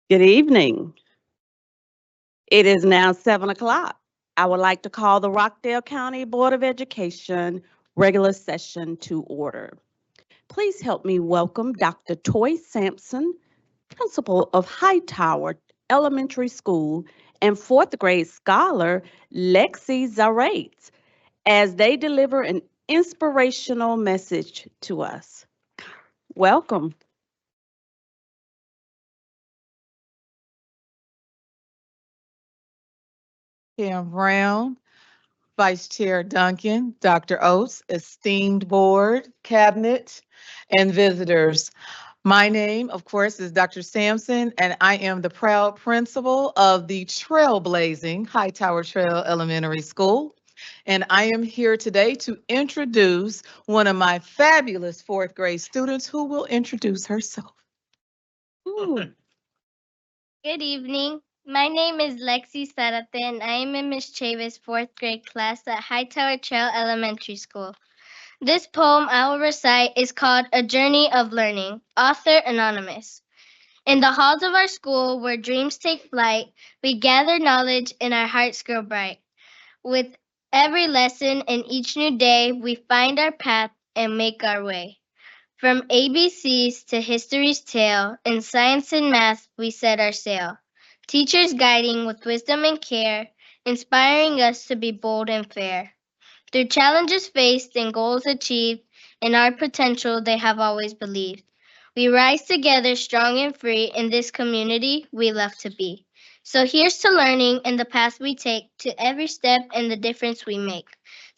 Good evening. It is now 7 o'clock. I would like to call the Rockdale County Board of Education regular session to order. Please help me welcome Dr. Toy Sampson, principal of Hightower Elementary School, and fourth grade scholar Lexi Zarates as they deliver an inspirational message to us. Welcome. Kim Brown, Vice Chair Duncan, Dr. Oates, esteemed board, cabinet, and visitors. My name, of course, is Dr. Sampson, and I am the proud principal of the trailblazing Hightower Trail Elementary School. And I am here today to introduce one of my fabulous fourth grade students who will introduce herself. Ooh, Good evening. My name is Lexi Sarate and I am in Miss Chavis' fourth grade class at Hightower Trail Elementary School. This poem I will recite is called A Journey of Learning, author anonymous. In the halls of our school where dreams take flight, we gather knowledge and our hearts grow bright. With every lesson and each new day, we find our path and make our way. From ABCs to history's tale, in science and math we set our sail. Teachers guiding with wisdom and care, inspiring us to be bold and fair. Through challenges faced and goals achieved, in our potential they have always believed. We rise together strong and free in this community we love to be. So here's to learning and the path we take, to every step and the difference we make.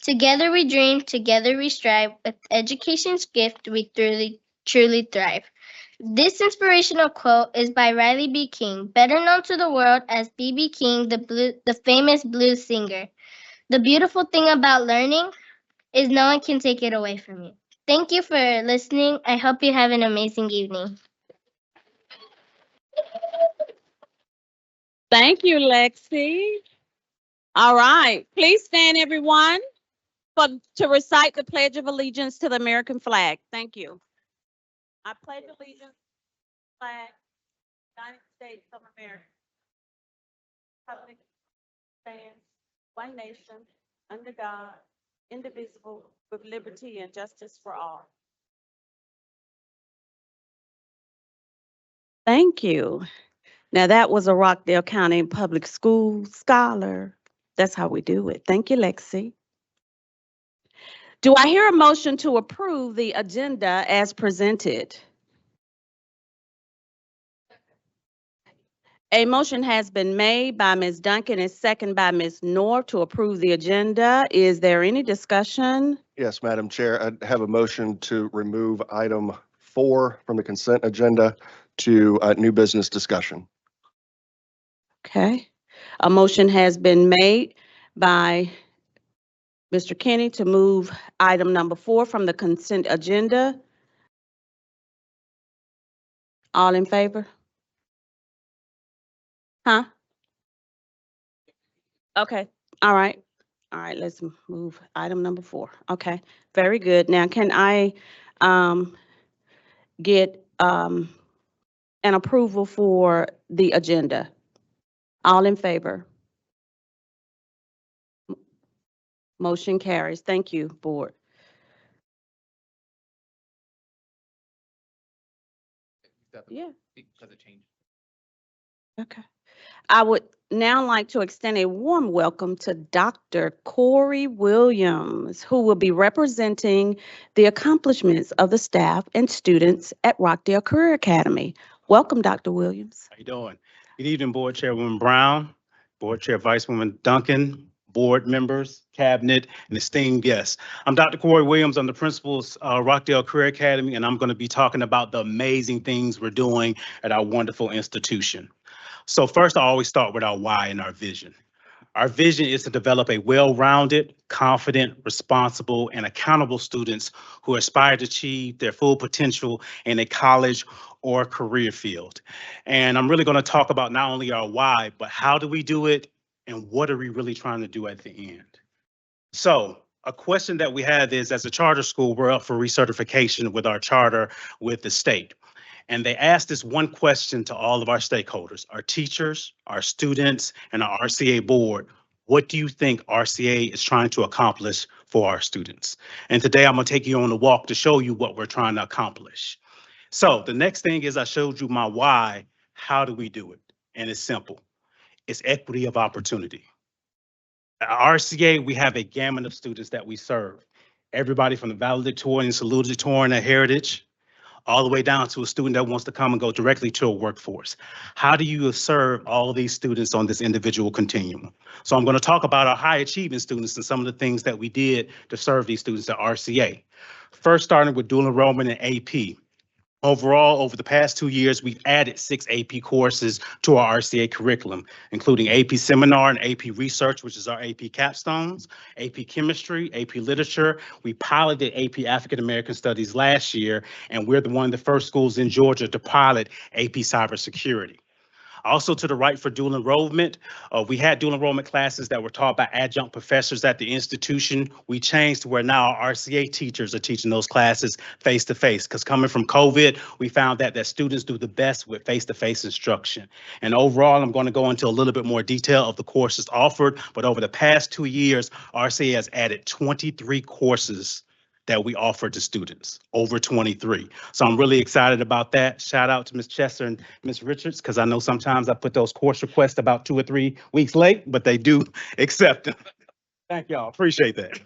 Together we dream, together we strive. With education's gift, we truly thrive. This inspirational quote is by Riley B. King, better known to the world as B.B. King, the famous blues singer. The beautiful thing about learning is no one can take it away from you. Thank you for listening. I hope you have an amazing evening. thank you, Lexi. All right, please stand, everyone, to recite the Pledge of Allegiance to the American flag. Thank you. I pledge allegiance to the flag, United States of America, Republic stands one nation, under God, indivisible, with liberty and justice for all. Thank you. Now that was a Rockdale County Public School scholar. That's how we do it. Thank you, Lexi. Do I hear a motion to approve the agenda as presented? A motion has been made by Ms. Duncan and second by Ms. North to approve the agenda. Is there any discussion? Yes, Madam Chair, I have a motion to remove item 4 from the consent agenda to new business discussion. Okay. A motion has been made by Mr. Kenny to move item number 4 from the consent agenda. All in favor? Huh? Okay. All right. All right, let's move item number 4. Okay, very good. Now, can I get an approval for the agenda? All in favor? Motion carries. Thank you, board. Yeah. Okay. I would now like to extend a warm welcome to Dr. Corey Williams, who will be representing the accomplishments of the staff and students at Rockdale Career Academy. Welcome, Dr. Williams. How you doing? Good evening, Board Chairwoman Brown, Board Chair Vicewoman Duncan, board members, cabinet, and esteemed guests. I'm Dr. Corey Williams. I'm the principal of Rockdale Career Academy, and I'm going to be talking about the amazing things we're doing at our wonderful institution. So first, I always start with our why and our vision. Our vision is to develop a well-rounded, confident, responsible, and accountable students who aspire to achieve their full potential in a college or career field. And I'm really going to talk about not only our why, but how do we do it and what are we really trying to do at the end? So a question that we have is, as a charter school, we're up for recertification with our charter with the state. And they asked this one question to all of our stakeholders, our teachers, our students, and our RCA board. What do you think RCA is trying to accomplish for our students? And today I'm going to take you on a walk to show you what we're trying to accomplish. So the next thing is I showed you my why. How do we do it? And it's simple. It's equity of opportunity. At RCA, we have a gamut of students that we serve. Everybody from the valedictorian, salutatorian, and heritage, all the way down to a student that wants to come and go directly to a workforce. How do you serve all of these students on this individual continuum? So I'm going to talk about our high achieving students and some of the things that we did to serve these students at RCA. First, starting with dual enrollment in AP. Overall, over the past 2 years, we've added 6 AP courses to our RCA curriculum, including AP Seminar and AP Research, which is our AP capstones, AP Chemistry, AP Literature. We piloted AP African American Studies last year, and we're one of the first schools in Georgia to pilot AP Cybersecurity. Also to the right for dual enrollment, we had dual enrollment classes that were taught by adjunct professors at the institution. We changed to where now our RCA teachers are teaching those classes face-to-face, because coming from COVID, we found that students do the best with face-to-face instruction. And overall, I'm going to go into a little bit more detail of the courses offered, but over the past 2 years, RCA has added 23 courses that we offer to students, over 23. So I'm really excited about that. Shout out to Ms. Chester and Ms. Richards, because I know sometimes I put those course requests about 2 or 3 weeks late, but they do accept them. Thank y'all, appreciate that.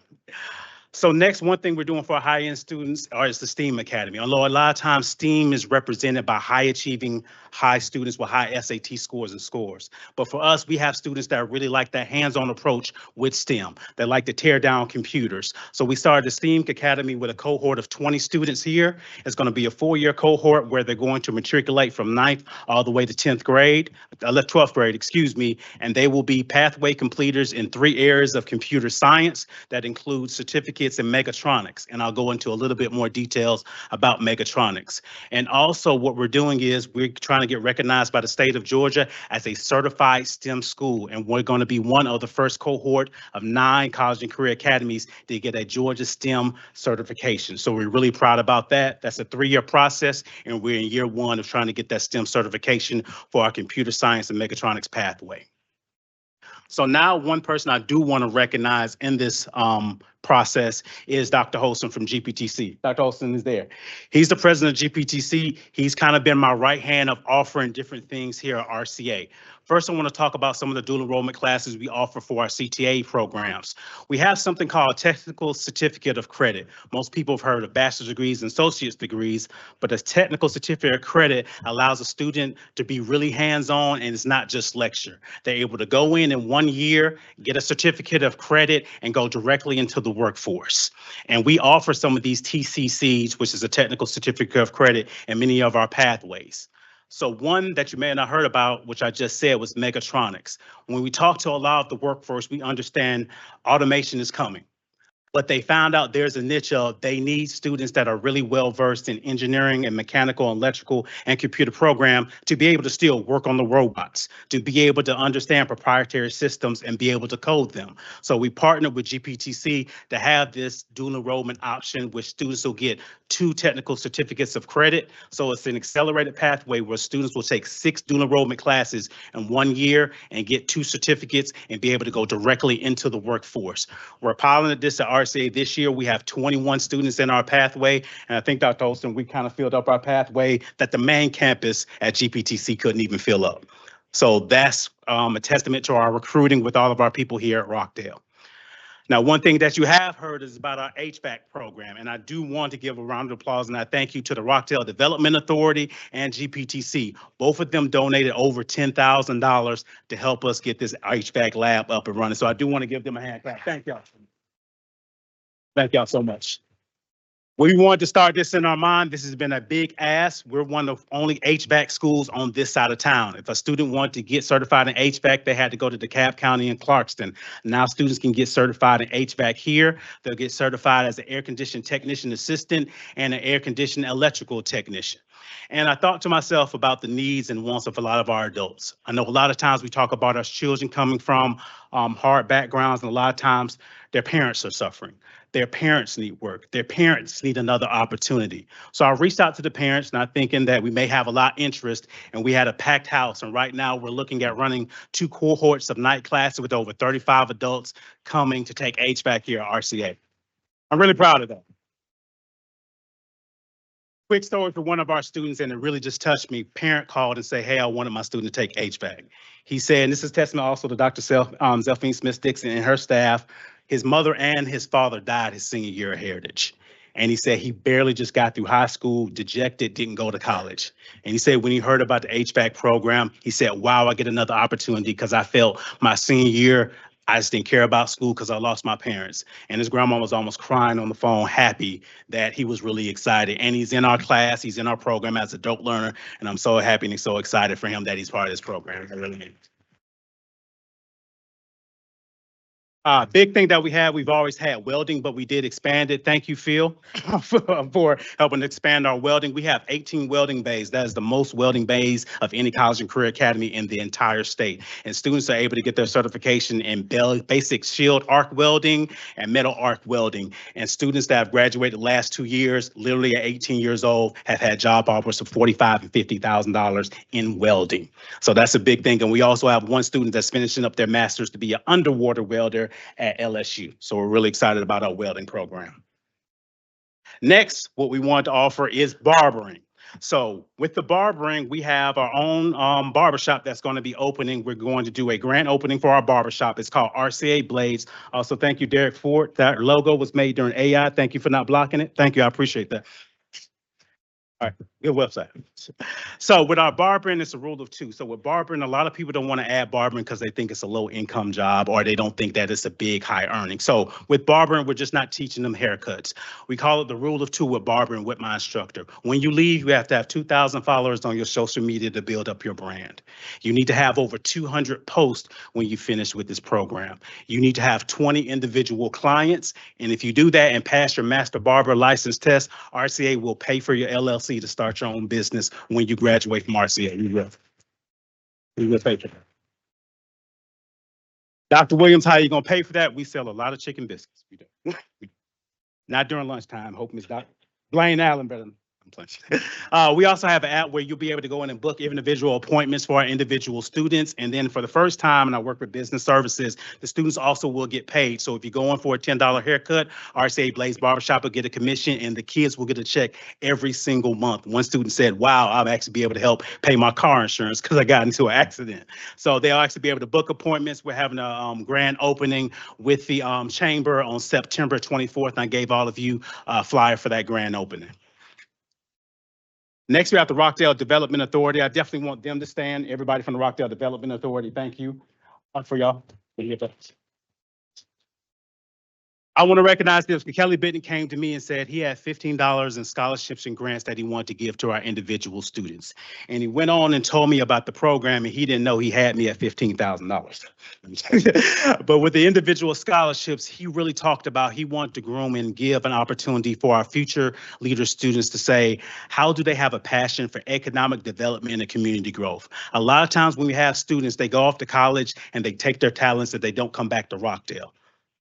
So next, one thing we're doing for our high-end students is the STEAM Academy. Although a lot of times STEAM is represented by high-achieving, high students with high SAT scores and scores. But for us, we have students that really like that hands-on approach with STEM. They like to tear down computers. So we started the STEAM Academy with a cohort of 20 students here. It's going to be a 4-year cohort where they're going to matriculate from 9th all the way to 10th grade, 12th grade, excuse me, and they will be pathway completers in 3 areas of computer science that include certificates in mechatronics, and I'll go into a little bit more details about mechatronics. And also what we're doing is we're trying to get recognized by the state of Georgia as a certified STEM school, and we're going to be one of the first cohort of 9 college and career academies to get a Georgia STEM certification. So we're really proud about that. That's a 3-year process, and we're in year 1 of trying to get that STEM certification for our computer science and mechatronics pathway. So now one person I do want to recognize in this process is Dr. Holston from GPTC. Dr. Holston is there. He's the president of GPTC. He's kind of been my right hand of offering different things here at RCA. First, I want to talk about some of the dual enrollment classes we offer for our CTA programs. We have something called a Technical Certificate of Credit. Most people have heard of bachelor's degrees and associate's degrees, but a Technical Certificate of Credit allows a student to be really hands-on, and it's not just lecture. They're able to go in 1 year, get a certificate of credit, and go directly into the workforce. And we offer some of these TCCs, which is a Technical Certificate of Credit, in many of our pathways. So one that you may have not heard about, which I just said, was mechatronics. When we talk to a lot of the workforce, we understand automation is coming. But they found out there's a niche of they need students that are really well versed in engineering and mechanical and electrical and computer program to be able to still work on the robots, to be able to understand proprietary systems and be able to code them. So we partnered with GPTC to have this dual enrollment option, which students will get 2 technical certificates of credit. So it's an accelerated pathway where students will take 6 dual enrollment classes in 1 year and get 2 certificates and be able to go directly into the workforce. We're piloting this at RCA this year. We have 21 students in our pathway, and I think, Dr. Olson, we kind of filled up our pathway that the main campus at GPTC couldn't even fill up. So that's a testament to our recruiting with all of our people here at Rockdale. Now, one thing that you have heard is about our HVAC program, and I do want to give a round of applause, and I thank you to the Rockdale Development Authority and GPTC. Both of them donated over $10,000 to help us get this HVAC lab up and running. So I do want to give them a hand clap. Thank y'all. Thank y'all so much. We wanted to start this in our mind. This has been a big ask. We're one of only HVAC schools on this side of town. If a student wanted to get certified in HVAC, they had to go to DeKalb County and Clarkston. Now students can get certified in HVAC here. They'll get certified as an air conditioning technician assistant and an air conditioning electrical technician. And I thought to myself about the needs and wants of a lot of our adults. I know a lot of times we talk about our children coming from hard backgrounds, and a lot of times their parents are suffering. Their parents need work. Their parents need another opportunity. So I reached out to the parents, not thinking that we may have a lot of interest, and we had a packed house. And right now we're looking at running 2 cohorts of night classes with over 35 adults coming to take HVAC here at RCA. I'm really proud of that. Quick story for one of our students, and it really just touched me. Parent called and said, hey, I wanted my student to take HVAC. He said, and this is testament also to Dr. Zelphine Smith-Dixon and her staff, his mother and his father died his senior year of Heritage. And he said he barely just got through high school, dejected, didn't go to college. And he said when he heard about the HVAC program, he said, wow, I get another opportunity because I felt my senior year, I just didn't care about school because I lost my parents. And his grandma was almost crying on the phone, happy that he was really excited. And he's in our class, he's in our program as an adult learner. And I'm so happy and so excited for him that he's part of this program. I really am. Big thing that we've always had welding, but we did expand it. Thank you, Phil, for helping expand our welding. We have 18 welding bays. That is the most welding bays of any college and career academy in the entire state. And students are able to get their certification in basic shield arc welding and metal arc welding. And students that have graduated the last 2 years, literally at 18 years old, have had job offers of $45,000 and $50,000 in welding. So that's a big thing. And we also have one student that's finishing up their master's to be an underwater welder at LSU. So we're really excited about our welding program. Next, what we want to offer is barbering. So with the barbering, we have our own barbershop that's going to be opening. We're going to do a grand opening for our barbershop. It's called RCA Blades. Also, thank you, Derek Ford. That logo was made during AI. Thank you for not blocking it. Thank you. I appreciate that. All right, good website. So with our barbering, it's a rule of 2. So with barbering, a lot of people don't want to add barbering because they think it's a low income job or they don't think that it's a big high earning. So with barbering, we're just not teaching them haircuts. We call it the rule of 2 with barbering with my instructor. When you leave, you have to have 2,000 followers on your social media to build up your brand. You need to have over 200 posts when you finish with this program. You need to have 20 individual clients. And if you do that and pass your master barber license test, RCA will pay for your LLC to start your own business when you graduate from RCA. You will pay for that. Dr. Williams, how are you going to pay for that? We sell a lot of chicken biscuits. We do. Not during lunchtime. Hope Ms. Dr. Blaine Allen better. We also have an app where you'll be able to go in and book individual appointments for our individual students. And then for the first time, and I work with business services, the students also will get paid. So if you go in for a $10 haircut, RCA Blaze Barbershop will get a commission and the kids will get a check every single month. One student said, wow, I'll actually be able to help pay my car insurance because I got into an accident. So they'll actually be able to book appointments. We're having a grand opening with the chamber on September 24th. And I gave all of you a flyer for that grand opening. Next, we have the Rockdale Development Authority. I definitely want them to stand. Everybody from the Rockdale Development Authority, thank you for y'all. I want to recognize this. Kelly Bitten came to me and said he had $15 in scholarships and grants that he wanted to give to our individual students. And he went on and told me about the program, and he didn't know he had me at $15,000. But with the individual scholarships, he really talked about he wanted to groom and give an opportunity for our future leader students to say, how do they have a passion for economic development and community growth? A lot of times when we have students, they go off to college and they take their talents and they don't come back to Rockdale.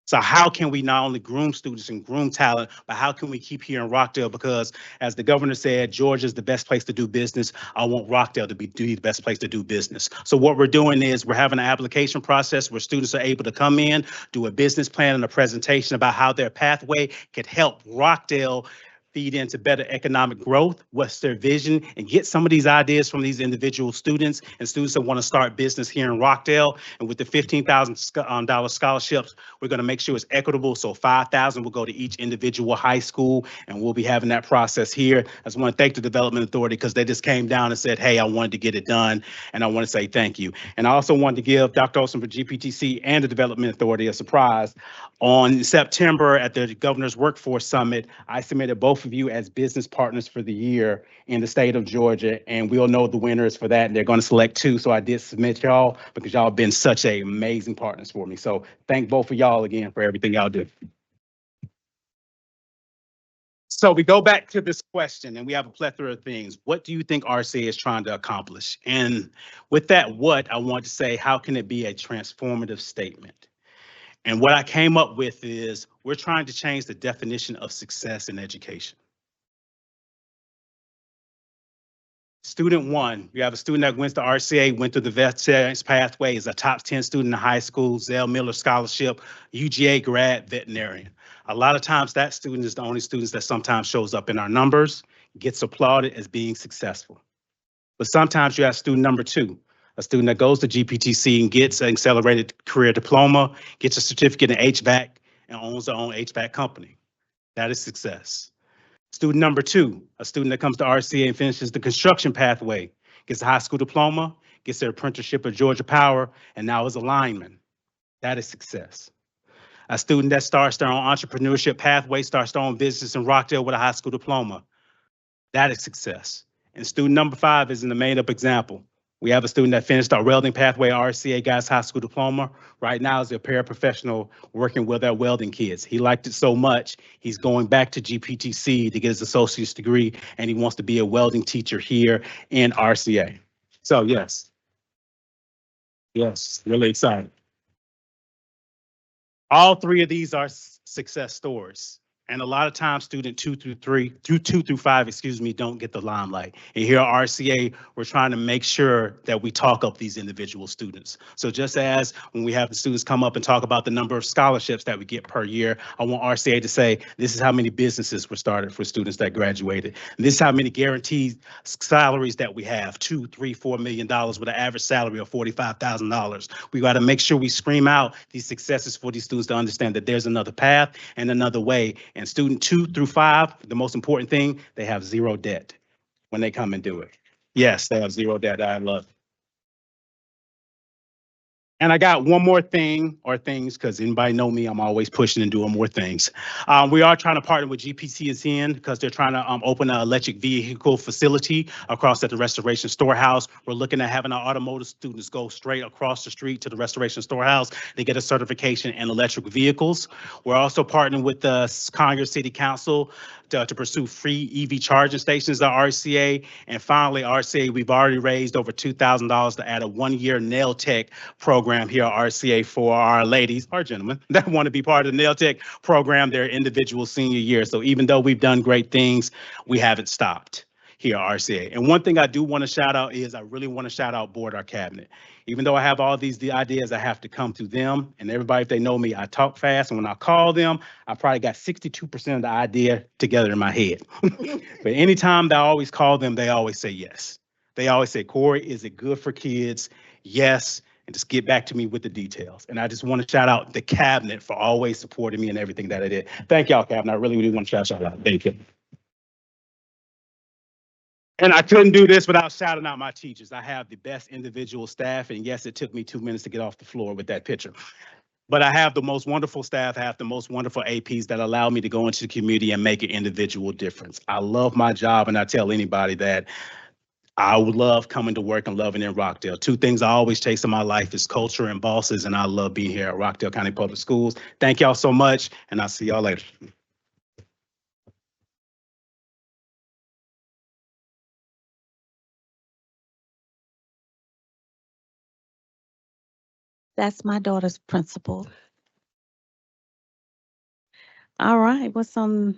So how can we not only groom students and groom talent, but how can we keep here in Rockdale? Because as the governor said, Georgia is the best place to do business. I want Rockdale to be the best place to do business. So what we're doing is we're having an application process where students are able to come in, do a business plan and a presentation about how their pathway could help Rockdale feed into better economic growth, what's their vision, and get some of these ideas from these individual students and students that want to start business here in Rockdale. And with the $15,000 scholarships, we're going to make sure it's equitable. So $5,000 will go to each individual high school, and we'll be having that process here. I just want to thank the Development Authority because they just came down and said, hey, I wanted to get it done, and I want to say thank you. And I also wanted to give Dr. Olson for GPTC and the Development Authority a surprise. On September at the Governor's Workforce Summit, I submitted both of you as business partners for the year in the state of Georgia, and we'll know the winners for that. And they're going to select 2. So I did submit y'all because y'all have been such amazing partners for me. So thank both of y'all again for everything y'all do. So we go back to this question and we have a plethora of things. What do you think RCA is trying to accomplish? And with that, what I want to say, how can it be a transformative statement? And what I came up with is we're trying to change the definition of success in education. Student one, you have a student that went to RCA, went through the vet science pathway, is a top 10 student in high school, Zell Miller Scholarship, UGA grad veterinarian. A lot of times that student is the only students that sometimes shows up in our numbers, gets applauded as being successful. But sometimes you have student number two, a student that goes to GPTC and gets an accelerated career diploma, gets a certificate in HVAC, and owns their own HVAC company. That is success. Student number two, a student that comes to RCA and finishes the construction pathway, gets a high school diploma, gets their apprenticeship at Georgia Power, and now is a lineman. That is success. A student that starts their own entrepreneurship pathway, starts their own business in Rockdale with a high school diploma. That is success. And student number five is in the made up example. We have a student that finished our welding pathway at RCA, got his high school diploma. Right now is a paraprofessional working with our welding kids. He liked it so much, he's going back to GPTC to get his associate's degree, and he wants to be a welding teacher here in RCA. So yes, really excited. All three of these are success stories. And a lot of times student 2 through 5, don't get the limelight. And here at RCA, we're trying to make sure that we talk up these individual students. So just as when we have the students come up and talk about the number of scholarships that we get per year, I want RCA to say, this is how many businesses were started for students that graduated. And this is how many guaranteed salaries that we have, $2, $3, $4 million with an average salary of $45,000. We got to make sure we scream out these successes for these students to understand that there's another path and another way. And student 2 through 5, the most important thing, they have zero debt when they come and do it. Yes, they have zero debt. I love it. And I got one more thing or things, because anybody know me, I'm always pushing and doing more things. We are trying to partner with GPTN because they're trying to open an electric vehicle facility across at the Restoration Storehouse. We're looking at having our automotive students go straight across the street to the Restoration Storehouse. They get a certification in electric vehicles. We're also partnering with the Congress City Council to pursue free EV charging stations at RCA. And finally, RCA, we've already raised over $2,000 to add a 1-year nail tech program here at RCA for our ladies or gentlemen that want to be part of the nail tech program their individual senior year. So even though we've done great things, we haven't stopped here at RCA. And one thing I do want to shout out is I really want to shout out Board, our cabinet. Even though I have all these ideas, I have to come to them. And everybody, if they know me, I talk fast. And when I call them, I probably got 62% of the idea together in my head. But anytime that I always call them, they always say yes. They always say, Corey, is it good for kids? Yes. And just get back to me with the details. And I just want to shout out the cabinet for always supporting me in everything that I did. Thank y'all, cabinet. I really want to shout out. Thank you. And I couldn't do this without shouting out my teachers. I have the best individual staff. And yes, it took me 2 minutes to get off the floor with that picture. But I have the most wonderful staff, I have the most wonderful APs that allow me to go into the community and make an individual difference. I love my job, and I tell anybody that I would love coming to work and loving in Rockdale. 2 things I always chase in my life is culture and bosses, and I love being here at Rockdale County Public Schools. Thank y'all so much, and I'll see y'all later. That's my daughter's principal. All right, what's on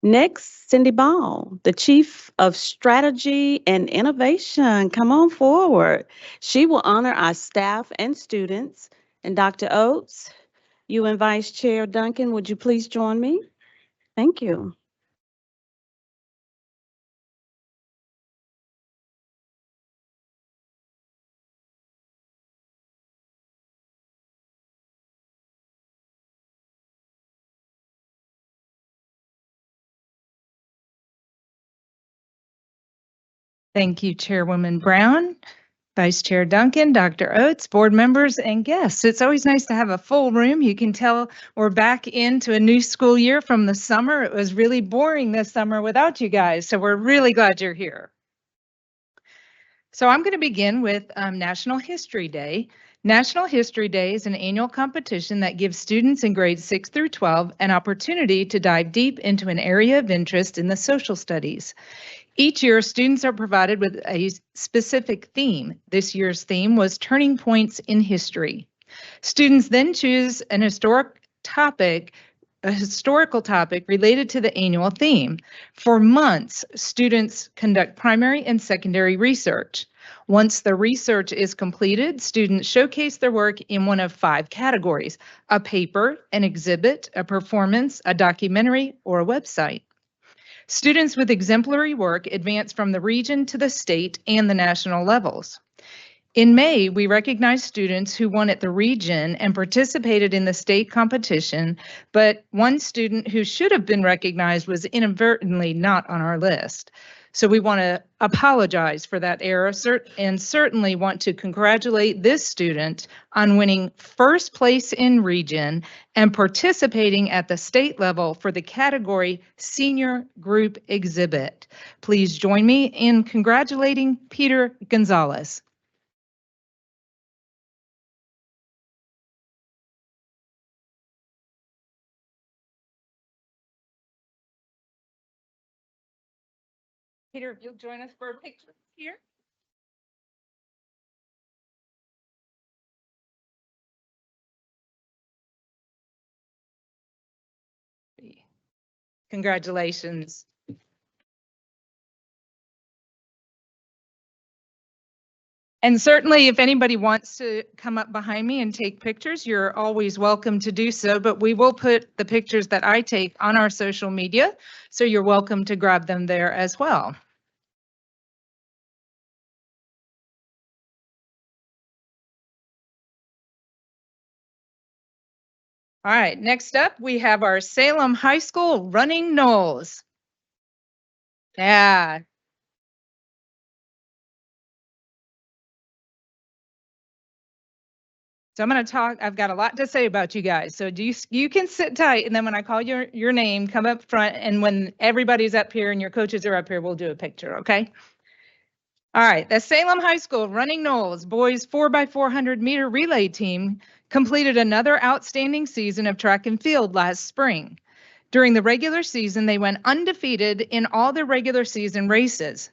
next? Cindy Ball, the Chief of Strategy and Innovation. Come on forward. She will honor our staff and students. And Dr. Oates, you and Vice Chair Duncan, would you please join me? Thank you. Thank you, Chairwoman Brown, Vice Chair Duncan, Dr. Oates, board members, and guests. It's always nice to have a full room. You can tell we're back into a new school year from the summer. It was really boring this summer without you guys, so we're really glad you're here. So I'm going to begin with National History Day. National History Day is an annual competition that gives students in grades 6 through 12 an opportunity to dive deep into an area of interest in the social studies. Each year, students are provided with a specific theme. This year's theme was Turning Points in History. Students then choose a historical topic related to the annual theme. For months, students conduct primary and secondary research. Once the research is completed, students showcase their work in one of 5 categories: a paper, an exhibit, a performance, a documentary, or a website. Students with exemplary work advance from the region to the state and the national levels. In May, we recognized students who won at the region and participated in the state competition, but one student who should have been recognized was inadvertently not on our list. So we want to apologize for that error and certainly want to congratulate this student on winning first place in region and participating at the state level for the category Senior Group Exhibit. Please join me in congratulating Peter Gonzalez. Peter, if you'll join us for a picture here. Congratulations. And certainly, if anybody wants to come up behind me and take pictures, you're always welcome to do so, but we will put the pictures that I take on our social media, so you're welcome to grab them there as well. All right, next up, we have our Salem High School Running Knolls. Yeah. So I'm going to talk, I've got a lot to say about you guys. So you can sit tight, and then when I call your name, come up front, and when everybody's up here and your coaches are up here, we'll do a picture, okay? All right, the Salem High School Running Knolls boys 4x400 meter relay team completed another outstanding season of track and field last spring. During the regular season, they went undefeated in all their regular season races.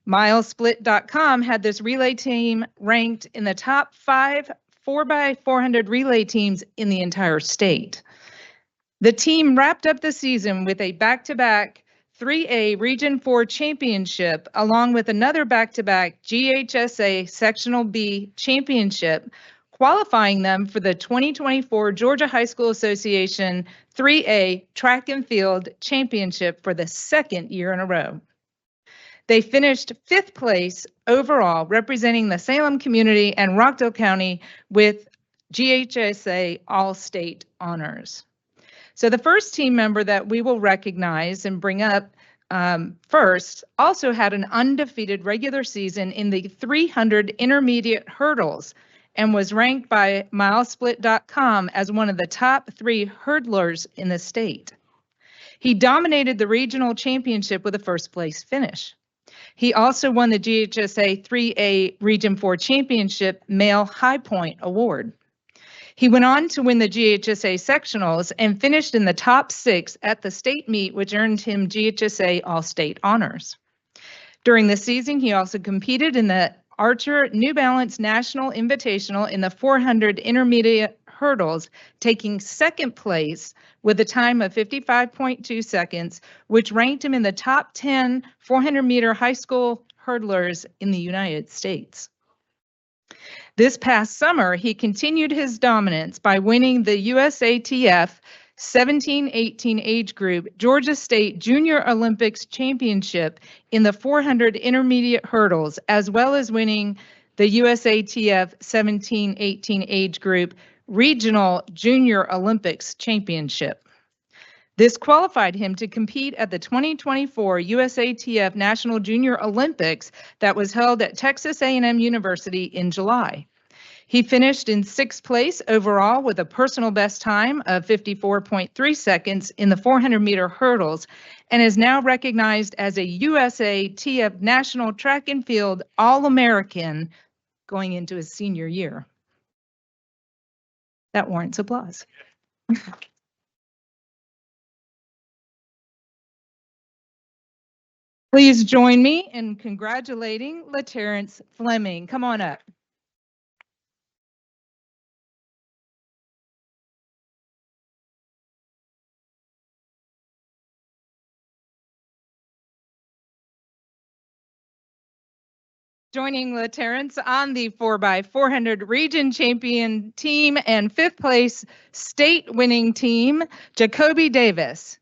Milesplit.com had this relay team ranked in the top 5 4x400 relay teams in the entire state. The team wrapped up the season with a back-to-back 3A Region 4 championship, along with another back-to-back GHSA Sectional B championship, qualifying them for the 2024 Georgia High School Association 3A Track and Field Championship for the 2nd year in a row. They finished 5th place overall, representing the Salem community and Rockdale County with GHSA All-State honors. So the first team member that we will recognize and bring up first also had an undefeated regular season in the 300 intermediate hurdles and was ranked by Milesplit.com as one of the top 3 hurdlers in the state. He dominated the regional championship with a first place finish. He also won the GHSA 3A Region 4 Championship Male High Point Award. He went on to win the GHSA sectionals and finished in the top 6 at the state meet, which earned him GHSA All-State honors. During the season, he also competed in the Archer New Balance National Invitational in the 400 intermediate hurdles, taking 2nd place with a time of 55.2 seconds, which ranked him in the top 10 400-meter high school hurdlers in the United States. This past summer, he continued his dominance by winning the USATF 17-18 age group Georgia State Junior Olympics Championship in the 400 intermediate hurdles, as well as winning the USATF 17-18 age group Regional Junior Olympics Championship. This qualified him to compete at the 2024 USATF National Junior Olympics that was held at Texas A&M University in July. He finished in 6th place overall with a personal best time of 54.3 seconds in the 400-meter hurdles and is now recognized as a USATF National Track and Field All-American going into his senior year. That warrants applause. Please join me in congratulating LaTerrence Fleming. Come on up. Joining LaTerrence on the 4x400 region champion team and 5th place state winning team, Jacoby Davis.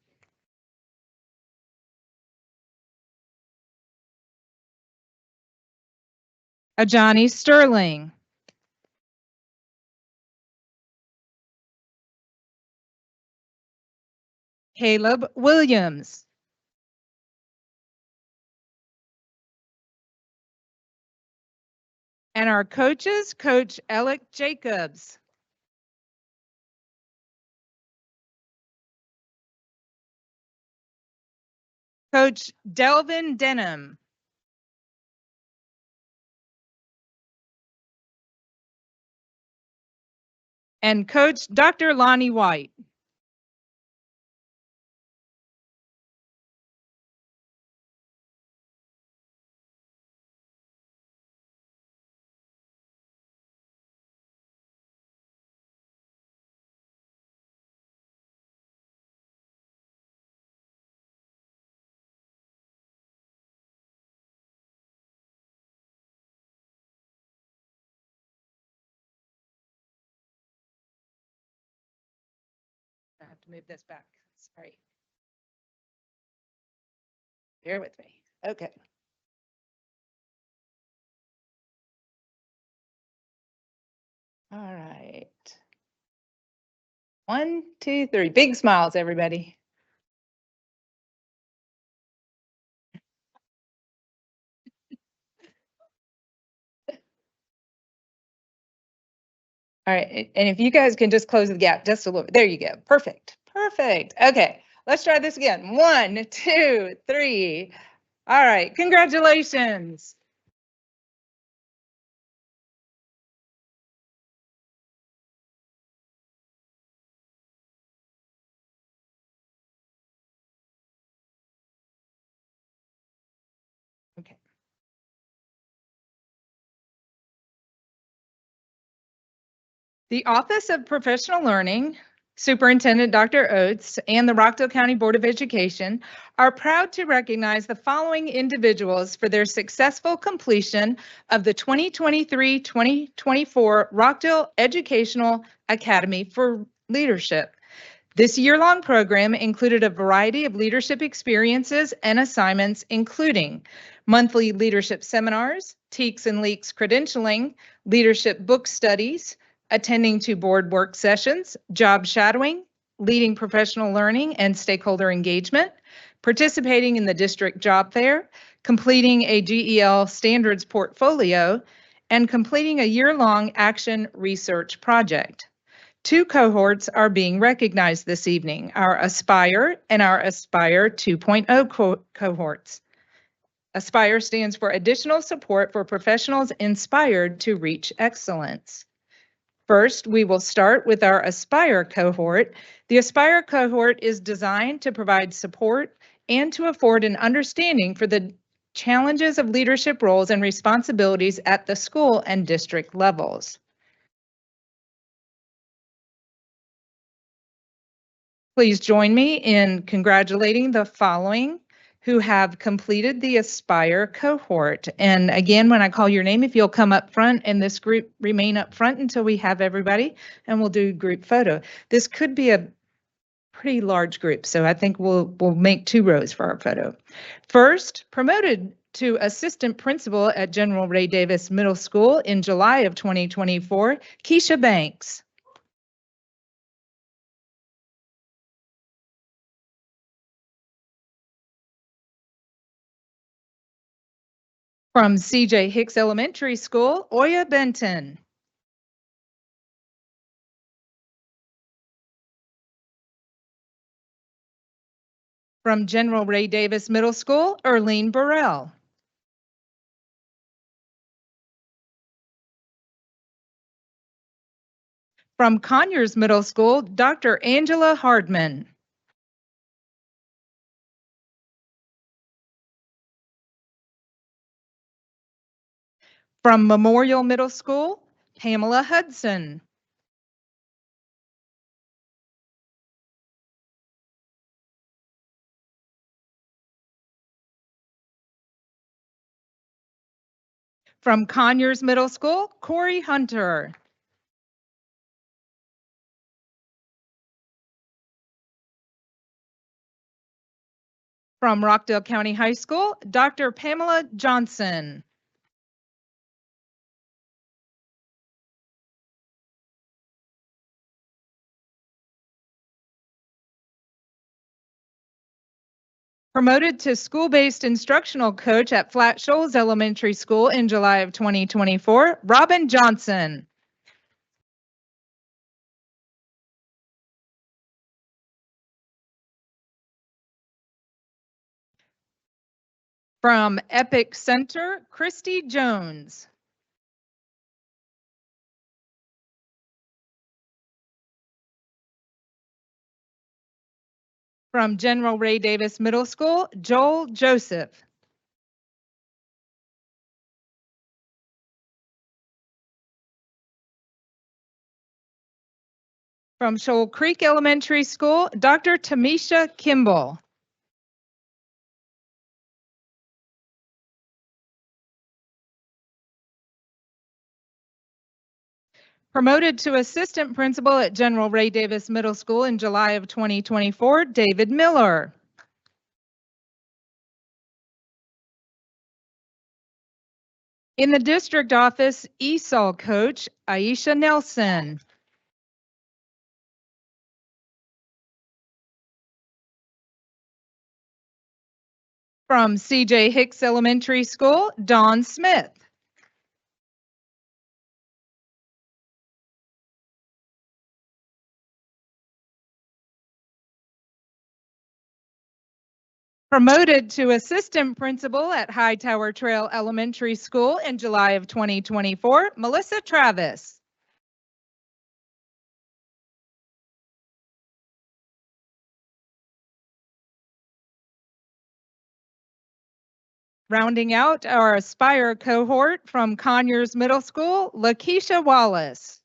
Ajani Sterling. Caleb Williams. And our coaches, Coach Alec Jacobs. Coach Delvin Denham. And Coach Dr. Lonnie White. I have to move this back. Sorry. Bear with me. Okay. All right. 1, 2, 3. Big smiles, everybody. All right. And if you guys can just close the gap just a little bit. There you go. Perfect. Perfect. Okay. Let's try this again. 1, 2, 3. All right. Congratulations. Okay. The Office of Professional Learning, Superintendent Dr. Oates, and the Rockdale County Board of Education are proud to recognize the following individuals for their successful completion of the 2023-2024 Rockdale Educational Academy for Leadership. This year-long program included a variety of leadership experiences and assignments, including monthly leadership seminars, TEKS and LEAKS credentialing, leadership book studies, attending to board work sessions, job shadowing, leading professional learning and stakeholder engagement, participating in the district job fair, completing a GEL standards portfolio, and completing a year-long action research project. 2 cohorts are being recognized this evening, our Aspire and our Aspire 2.0 cohorts. Aspire stands for Additional Support for Professionals Inspired to Reach Excellence. First, we will start with our Aspire cohort. The Aspire cohort is designed to provide support and to afford an understanding for the challenges of leadership roles and responsibilities at the school and district levels. Please join me in congratulating the following who have completed the Aspire cohort. And again, when I call your name, if you'll come up front and this group remain up front until we have everybody, and we'll do group photo. This could be a pretty large group, so I think we'll make 2 rows for our photo. First, promoted to assistant principal at General Ray Davis Middle School in July of 2024, Keisha Banks. From C.J. Hicks Elementary School, Oya Benton. From General Ray Davis Middle School, Erlene Burrell. From Conyers Middle School, Dr. Angela Hardman. From Memorial Middle School, Pamela Hudson. From Conyers Middle School, Corey Hunter. From Rockdale County High School, Dr. Pamela Johnson. Promoted to school-based instructional coach at Flat Shoals Elementary School in July of 2024, Robin Johnson. From Epic Center, Christy Jones. From General Ray Davis Middle School, Joel Joseph. From Shoal Creek Elementary School, Dr. Tamisha Kimball. Promoted to assistant principal at General Ray Davis Middle School in July of 2024, David Miller. In the district office, ESOL coach, Aisha Nelson. From CJ Hicks Elementary School, Dawn Smith. Promoted to assistant principal at Hightower Trail Elementary School in July of 2024, Melissa Travis. Rounding out our Aspire cohort from Conyers Middle School, Lakeisha Wallace.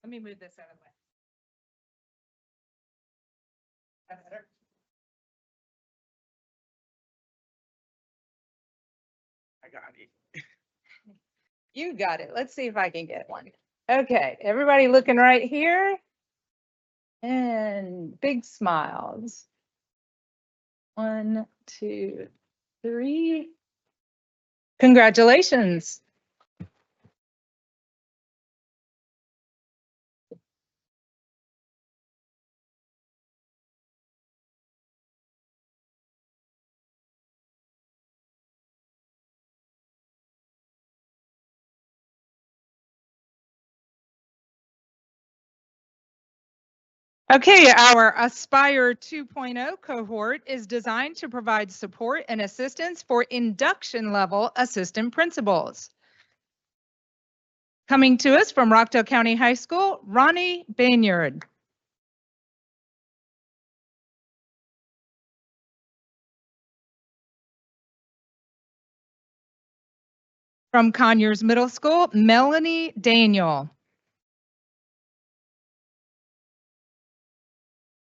Let me move this out of the way. That better? I got it. You got it. Let's see if I can get one. Okay, everybody looking right here. And big smiles. 1, 2, 3. Congratulations. Okay, our Aspire 2.0 cohort is designed to provide support and assistance for induction level assistant principals. Coming to us from Rockdale County High School, Ronnie Banyard. From Conyers Middle School, Melanie Daniel.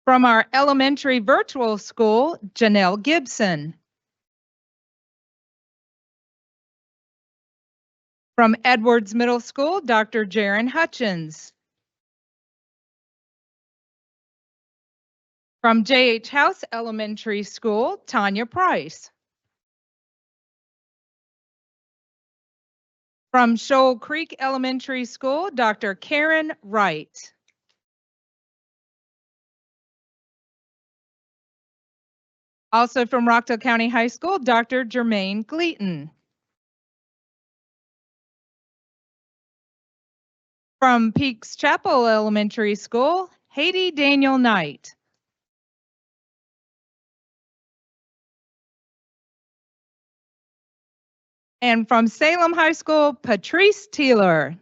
From our elementary virtual school, Janelle Gibson. From Edwards Middle School, Dr. Jaron Hutchins. From J.H. House Elementary School, Tanya Price. From Shoal Creek Elementary School, Dr. Karen Wright. Also from Rockdale County High School, Dr. Jermaine Gleaton. From Peaks Chapel Elementary School, Haiti Daniel Knight. And from Salem High School, Patrice Teeler.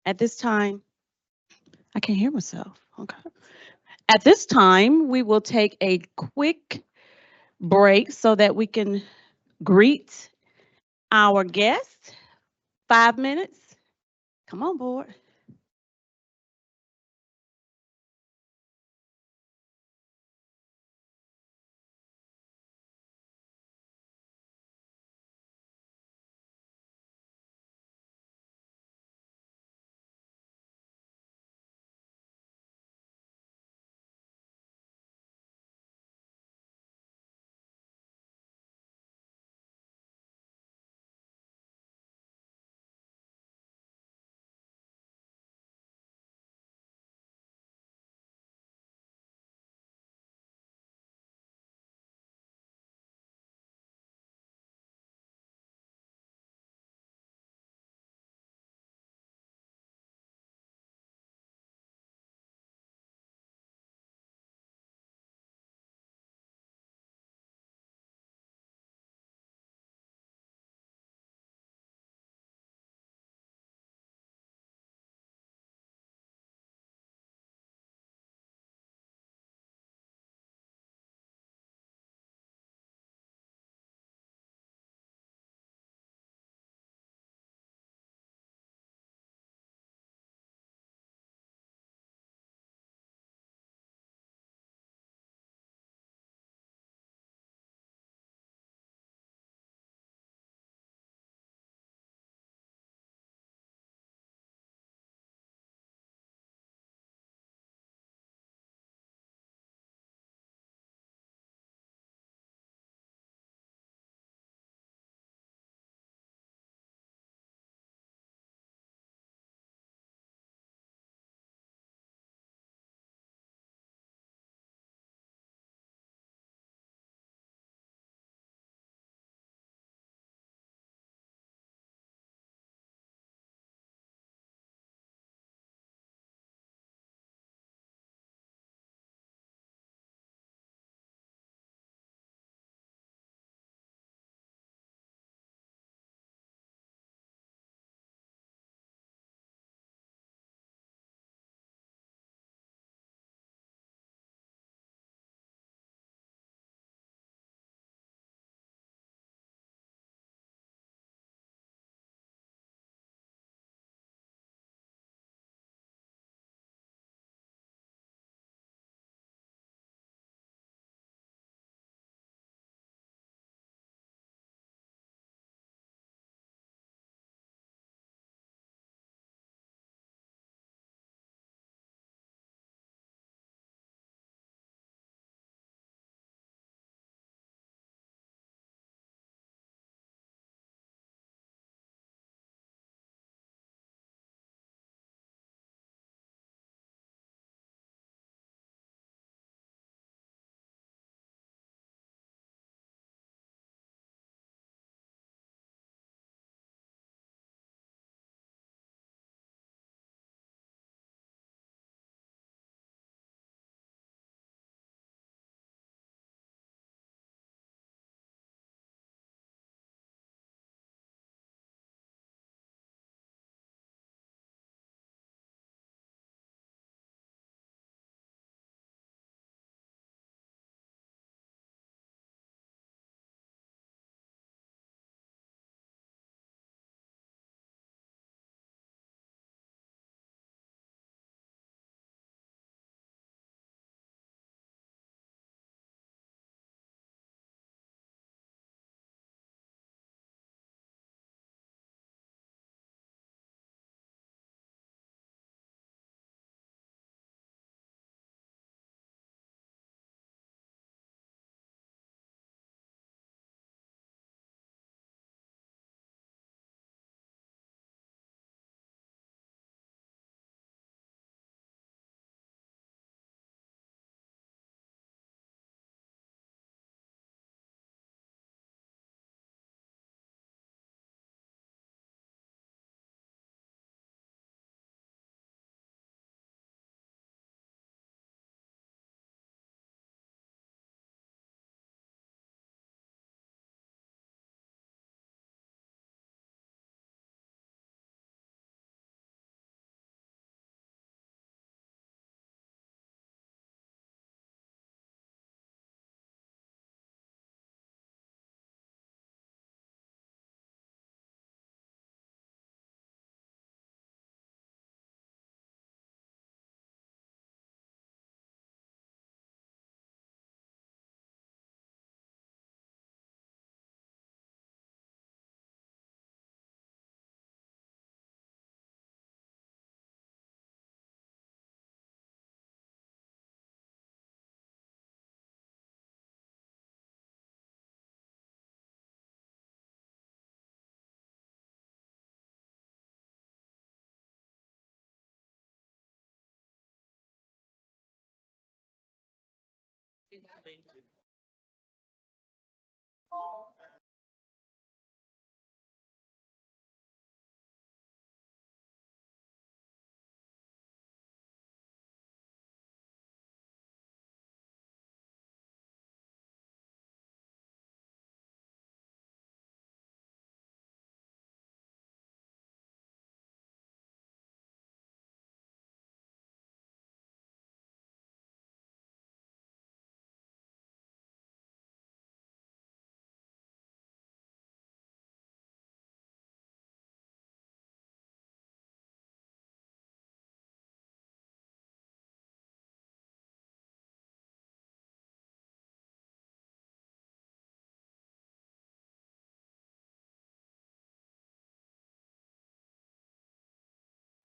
At this time, I can't hear myself. Okay. At this time, we will take a quick break so that we can greet our guests. 5 minutes. Come on, board.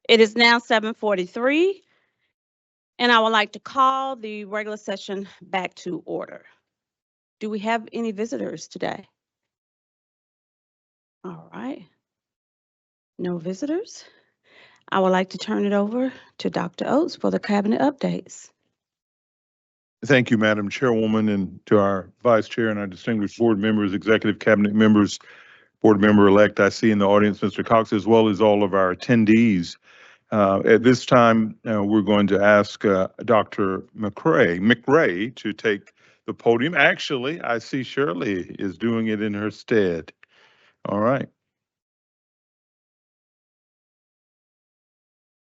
It is now 7:43, and I would like to call the regular session back to order. Do we have any visitors today? All right. No visitors. I would like to turn it over to Dr. Oates for the cabinet updates. Thank you, Madam Chairwoman, and to our Vice Chair and our distinguished board members, Executive Cabinet members, Board Member-elect I see in the audience, Mr. Cox, as well as all of our attendees. At this time, we're going to ask Dr. McRae to take the podium. Actually, I see Shirley is doing it in her stead. All right.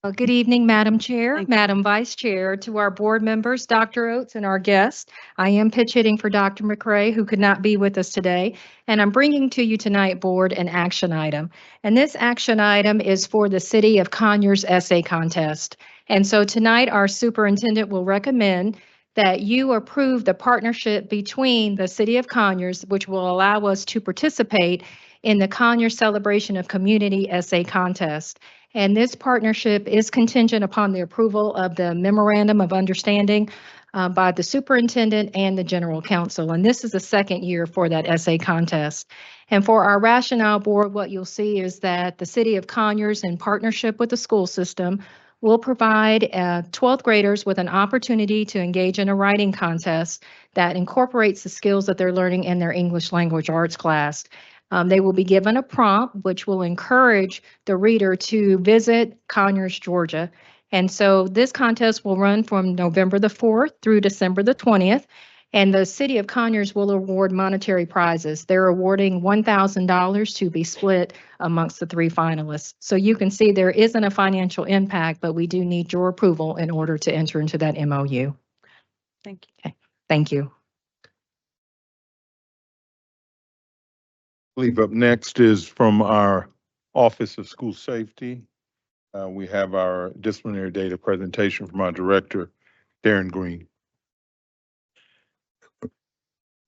Well, good evening, Madam Chair, Thank you. Madam Vice Chair, to our board members, Dr. Oates, and our guests. I am pitch hitting for Dr. McRae, who could not be with us today, and I'm bringing to you tonight, Board, an action item. And this action item is for the City of Conyers essay contest. And so tonight, our superintendent will recommend that you approve the partnership between the City of Conyers, which will allow us to participate in the Conyers Celebration of Community Essay Contest. And this partnership is contingent upon the approval of the memorandum of understanding by the superintendent and the general counsel. And this is the second year for that essay contest. And for our rationale board, what you'll see is that the City of Conyers, in partnership with the school system, will provide 12th graders with an opportunity to engage in a writing contest that incorporates the skills that they're learning in their English language arts class. They will be given a prompt which will encourage the reader to visit Conyers, Georgia. And so this contest will run from November the 4th through December the 20th. And the City of Conyers will award monetary prizes. They're awarding $1,000 to be split amongst the three finalists. So you can see there isn't a financial impact, but we do need your approval in order to enter into that MOU. Thank you. Okay. Thank you. I believe up next is from our Office of School Safety. We have our disciplinary data presentation from our director, Darren Green.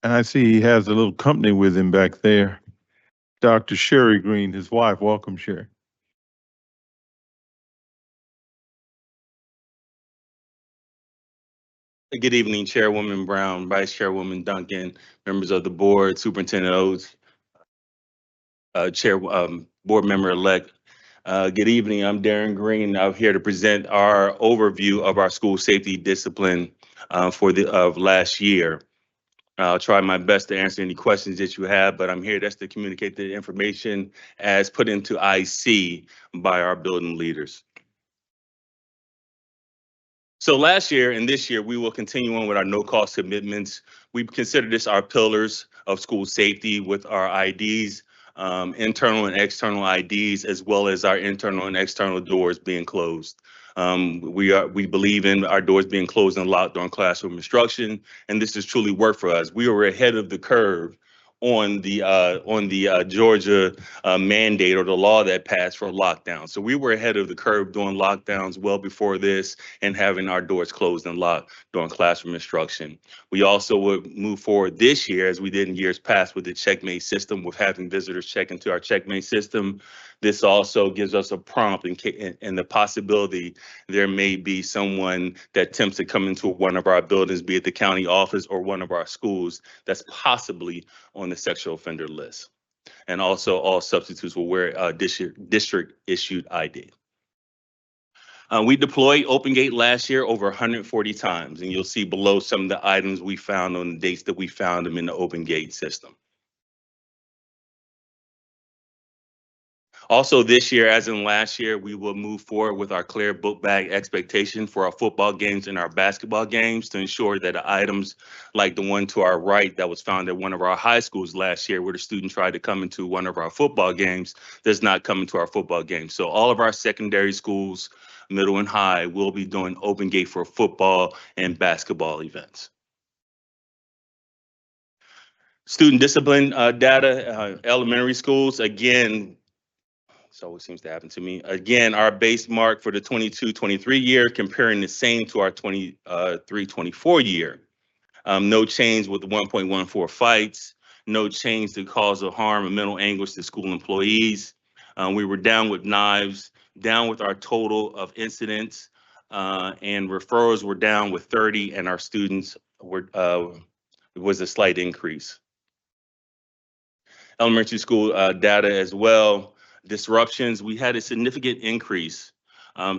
And I see he has a little company with him back there. Dr. Sherry Green, his wife. Welcome, Sherry. Good evening, Chairwoman Brown, Vice Chairwoman Duncan, members of the board, Superintendent Oates, Board Member-elect. Good evening, I'm Darren Green. I'm here to present our overview of our school safety discipline for last year. I'll try my best to answer any questions that you have, but I'm here just to communicate the information as put into IC by our building leaders. So last year and this year, we will continue on with our no-cost commitments. We consider this our pillars of school safety with our IDs, internal and external IDs, as well as our internal and external doors being closed. We believe in our doors being closed and locked during classroom instruction, and this has truly worked for us. We were ahead of the curve on the Georgia mandate or the law that passed for lockdown. So we were ahead of the curve doing lockdowns well before this and having our doors closed and locked during classroom instruction. We also would move forward this year, as we did in years past, with the checkmate system, with having visitors check into our checkmate system. This also gives us a prompt and the possibility there may be someone that attempts to come into one of our buildings, be it the county office or one of our schools, that's possibly on the sexual offender list. And also all substitutes will wear a district issued ID. We deployed OpenGate last year over 140 times, and you'll see below some of the items we found on the dates that we found them in the OpenGate system. Also this year, as in last year, we will move forward with our clear book bag expectation for our football games and our basketball games to ensure that the items like the one to our right that was found at one of our high schools last year where the student tried to come into one of our football games does not come into our football games. So all of our secondary schools, middle and high, will be doing OpenGate for football and basketball events. Student discipline data, elementary schools, again, this always seems to happen to me. Again, our base mark for the 22-23 year, comparing the same to our 23-24 year. No change with the 1.14 fights, no change to cause of harm and mental anguish to school employees. We were down with knives, down with our total of incidents, and referrals were down with 30, and our students were was a slight increase. Elementary school data as well. Disruptions, we had a significant increase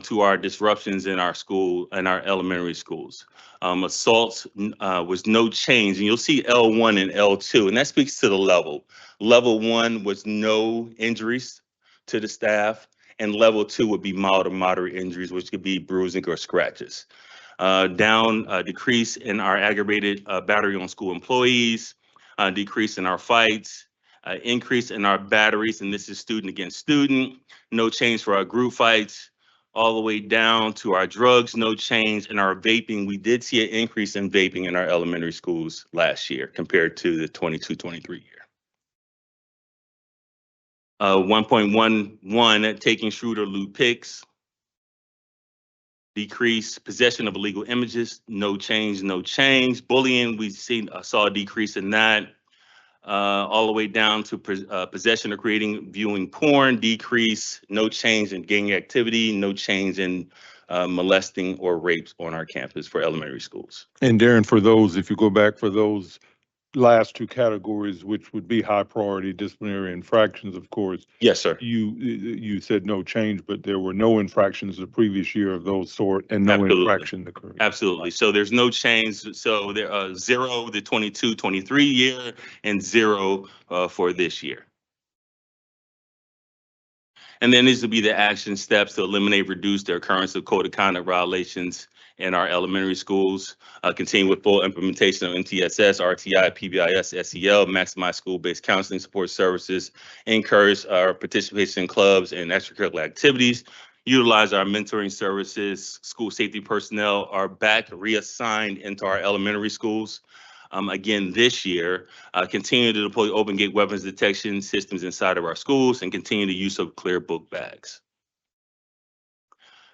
to our disruptions in our school and our elementary schools. Assaults was no change, and you'll see L1 and L2, and that speaks to the level. Level 1 was no injuries to the staff, and level 2 would be mild or moderate injuries, which could be bruising or scratches. Decrease in our aggravated battery on school employees, decrease in our fights, increase in our batteries, and this is student against student, no change for our group fights, all the way down to our drugs, no change in our vaping. We did see an increase in vaping in our elementary schools last year compared to the 22-23 year. 1.11, taking, shoot, or loot pics. Decrease possession of illegal images, no change, no change. Bullying, we saw a decrease in that. All the way down to possession of creating, viewing porn, decrease, no change in gang activity, no change in molesting or rapes on our campus for elementary schools. And Darren, for those, if you go back for those last two categories, which would be high priority disciplinary infractions, of course. Yes, sir. You said no change, but there were no infractions the previous year of those sort, and no Absolutely. infraction occurred. Absolutely. So there's no change. So there are 0 the 22-23 year and 0 for this year. And then these will be the action steps to eliminate, reduce the occurrence of code of conduct violations in our elementary schools, continue with full implementation of MTSS, RTI, PBIS, SEL, maximize school-based counseling support services, encourage our participation in clubs and extracurricular activities, utilize our mentoring services. School safety personnel are back reassigned into our elementary schools. Again, this year, continue to deploy OpenGate weapons detection systems inside of our schools and continue the use of clear book bags.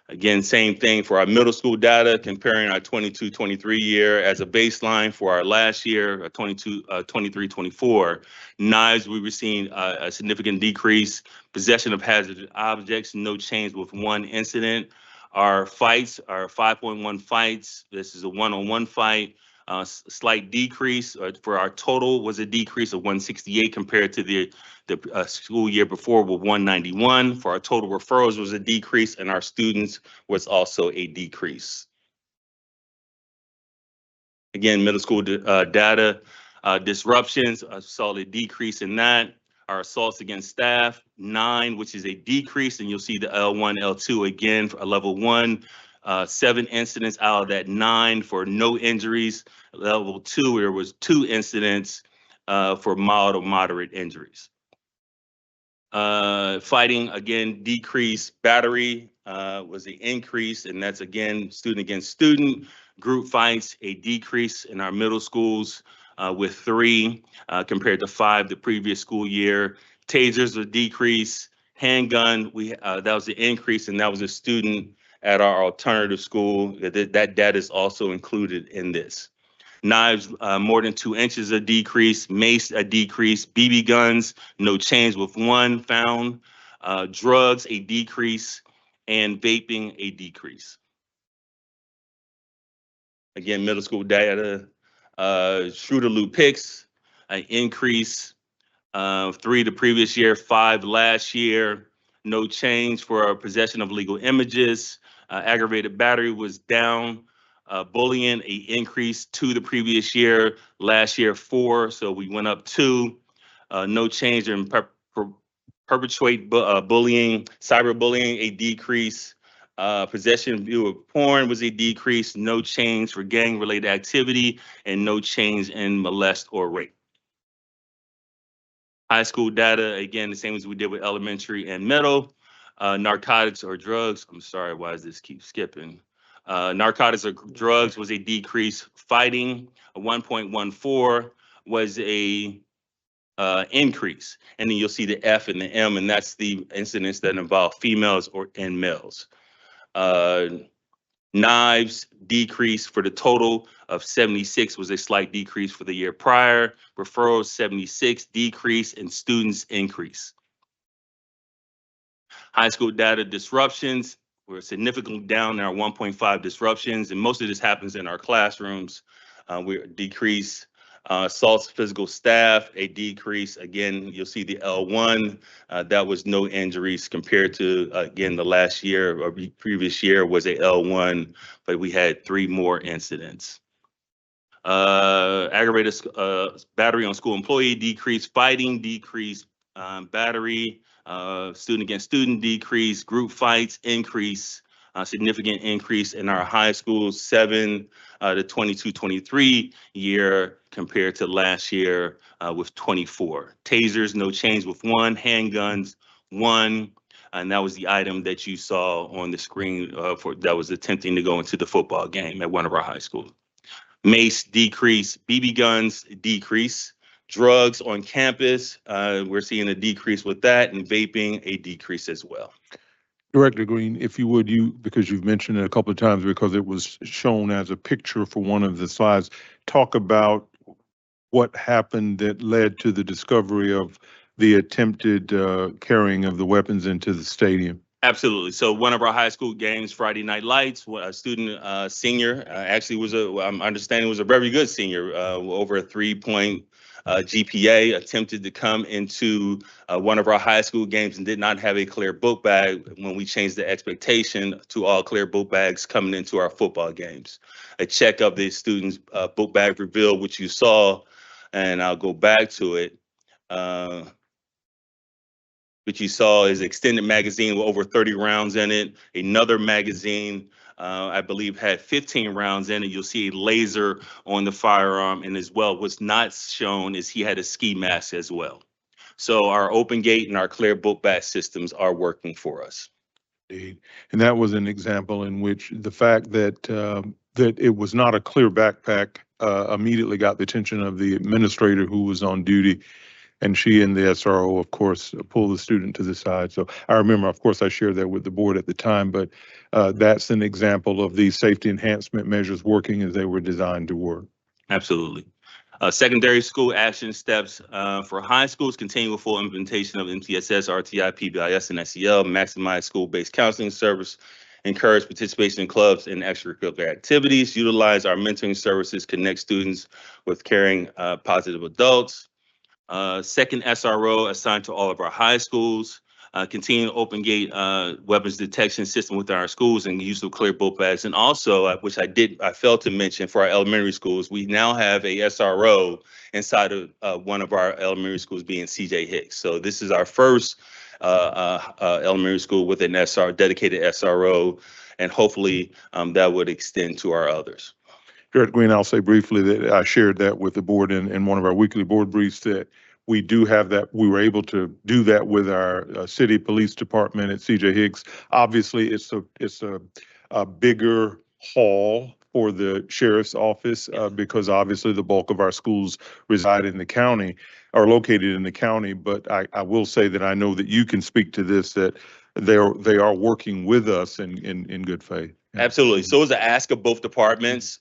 Again, same thing for our middle school data, comparing our 22-23 year as a baseline for our last year, 23-24. Knives, we were seeing a significant decrease. Possession of hazardous objects, no change with 1 incident. Our fights are 5.1 fights. This is a one-on-one fight. Slight decrease for our total was a decrease of 168 compared to the school year before with 191. For our total referrals was a decrease, and our students was also a decrease. Again, middle school data disruptions, saw a decrease in that. Our assaults against staff, 9, which is a decrease, and you'll see the L1, L2 again for a level 1. 7 incidents out of that 9 for no injuries. Level 2, there was 2 incidents for mild or moderate injuries. Fighting, again, decreased. Battery was an increase, and that's, again, student against student. Group fights, a decrease in our middle schools with 3 compared to 5 the previous school year. Tasers, a decrease. Handgun, that was an increase, and that was a student at our alternative school. That data is also included in this. Knives, more than 2 inches, a decrease. Mace, a decrease. BB guns, no change with 1 found. Drugs, a decrease. And vaping, a decrease. Again, middle school data, shooter loot picks, an increase. 3 the previous year, 5 last year. No change for our possession of legal images. Aggravated battery was down. Bullying, a increase to the previous year. Last year, 4, so we went up 2. No change in perpetuate bullying, cyberbullying, a decrease. Possession view of porn was a decrease. No change for gang-related activity, and no change in molest or rape. High school data, again, the same as we did with elementary and middle. Narcotics or drugs, I'm sorry, why does this keep skipping? Narcotics or drugs was a decrease. Fighting, a 1.14 was a increase. And then you'll see the F and the M, and that's the incidents that involve females and males. Knives decrease for the total of 76 was a slight decrease for the year prior. Referrals 76 decrease, and students increase. High school data disruptions were significantly down in our 1.5 disruptions, and most of this happens in our classrooms. We decrease. Assaults physical staff, a decrease. Again, you'll see the L1. That was no injuries compared to, again, the last year or previous year was a L1, but we had 3 more incidents. Aggravated battery on school employee decrease. Fighting decrease. Battery, student against student decrease. Group fights increase. Significant increase in our high school 7 to 22-23 year compared to last year with 24. Tasers, no change with 1. Handguns, 1. And that was the item that you saw on the screen for that was attempting to go into the football game at one of our high schools. Mace decrease, BB guns decrease. Drugs on campus, we're seeing a decrease with that, and vaping, a decrease as well. Director Green, if you would, because you've mentioned it a couple of times because it was shown as a picture for one of the slides, talk about what happened that led to the discovery of the attempted carrying of the weapons into the stadium. Absolutely. So one of our high school games, Friday Night Lights, a student senior actually was I'm understanding was a very good senior, over a 3-point GPA, attempted to come into one of our high school games and did not have a clear book bag when we changed the expectation to all clear book bags coming into our football games. A check of the student's book bag revealed what you saw, and I'll go back to it. What you saw is extended magazine with over 30 rounds in it. Another magazine, I believe, had 15 rounds in it. You'll see a laser on the firearm, and as well, what's not shown is he had a ski mask as well. So our open gate and our clear book bag systems are working for us. And that was an example in which the fact that that it was not a clear backpack immediately got the attention of the administrator who was on duty. And she and the SRO, of course, pulled the student to the side. So I remember, of course, I shared that with the board at the time, but that's an example of these safety enhancement measures working as they were designed to work. Absolutely. Secondary school action steps for high schools, continue with full implementation of MTSS, RTI, PBIS, and SEL, maximize school-based counseling service, encourage participation in clubs and extracurricular activities, utilize our mentoring services, connect students with caring, positive adults. Second SRO assigned to all of our high schools, continue to open gate weapons detection system within our schools and use of clear book bags. And also, which I failed to mention for our elementary schools, we now have a SRO inside of one of our elementary schools being CJ Hicks. So this is our first elementary school with an dedicated SRO, and hopefully that would extend to our others. Director Green, I'll say briefly that I shared that with the board in one of our weekly board briefs that we do have that. We were able to do that with our city police department at CJ Hicks. Obviously, it's a bigger haul for the sheriff's office because obviously the bulk of our schools reside in the county, are located in the county. But I will say that I know that you can speak to this, that they are working with us in good faith. Absolutely. So it was an ask of both departments.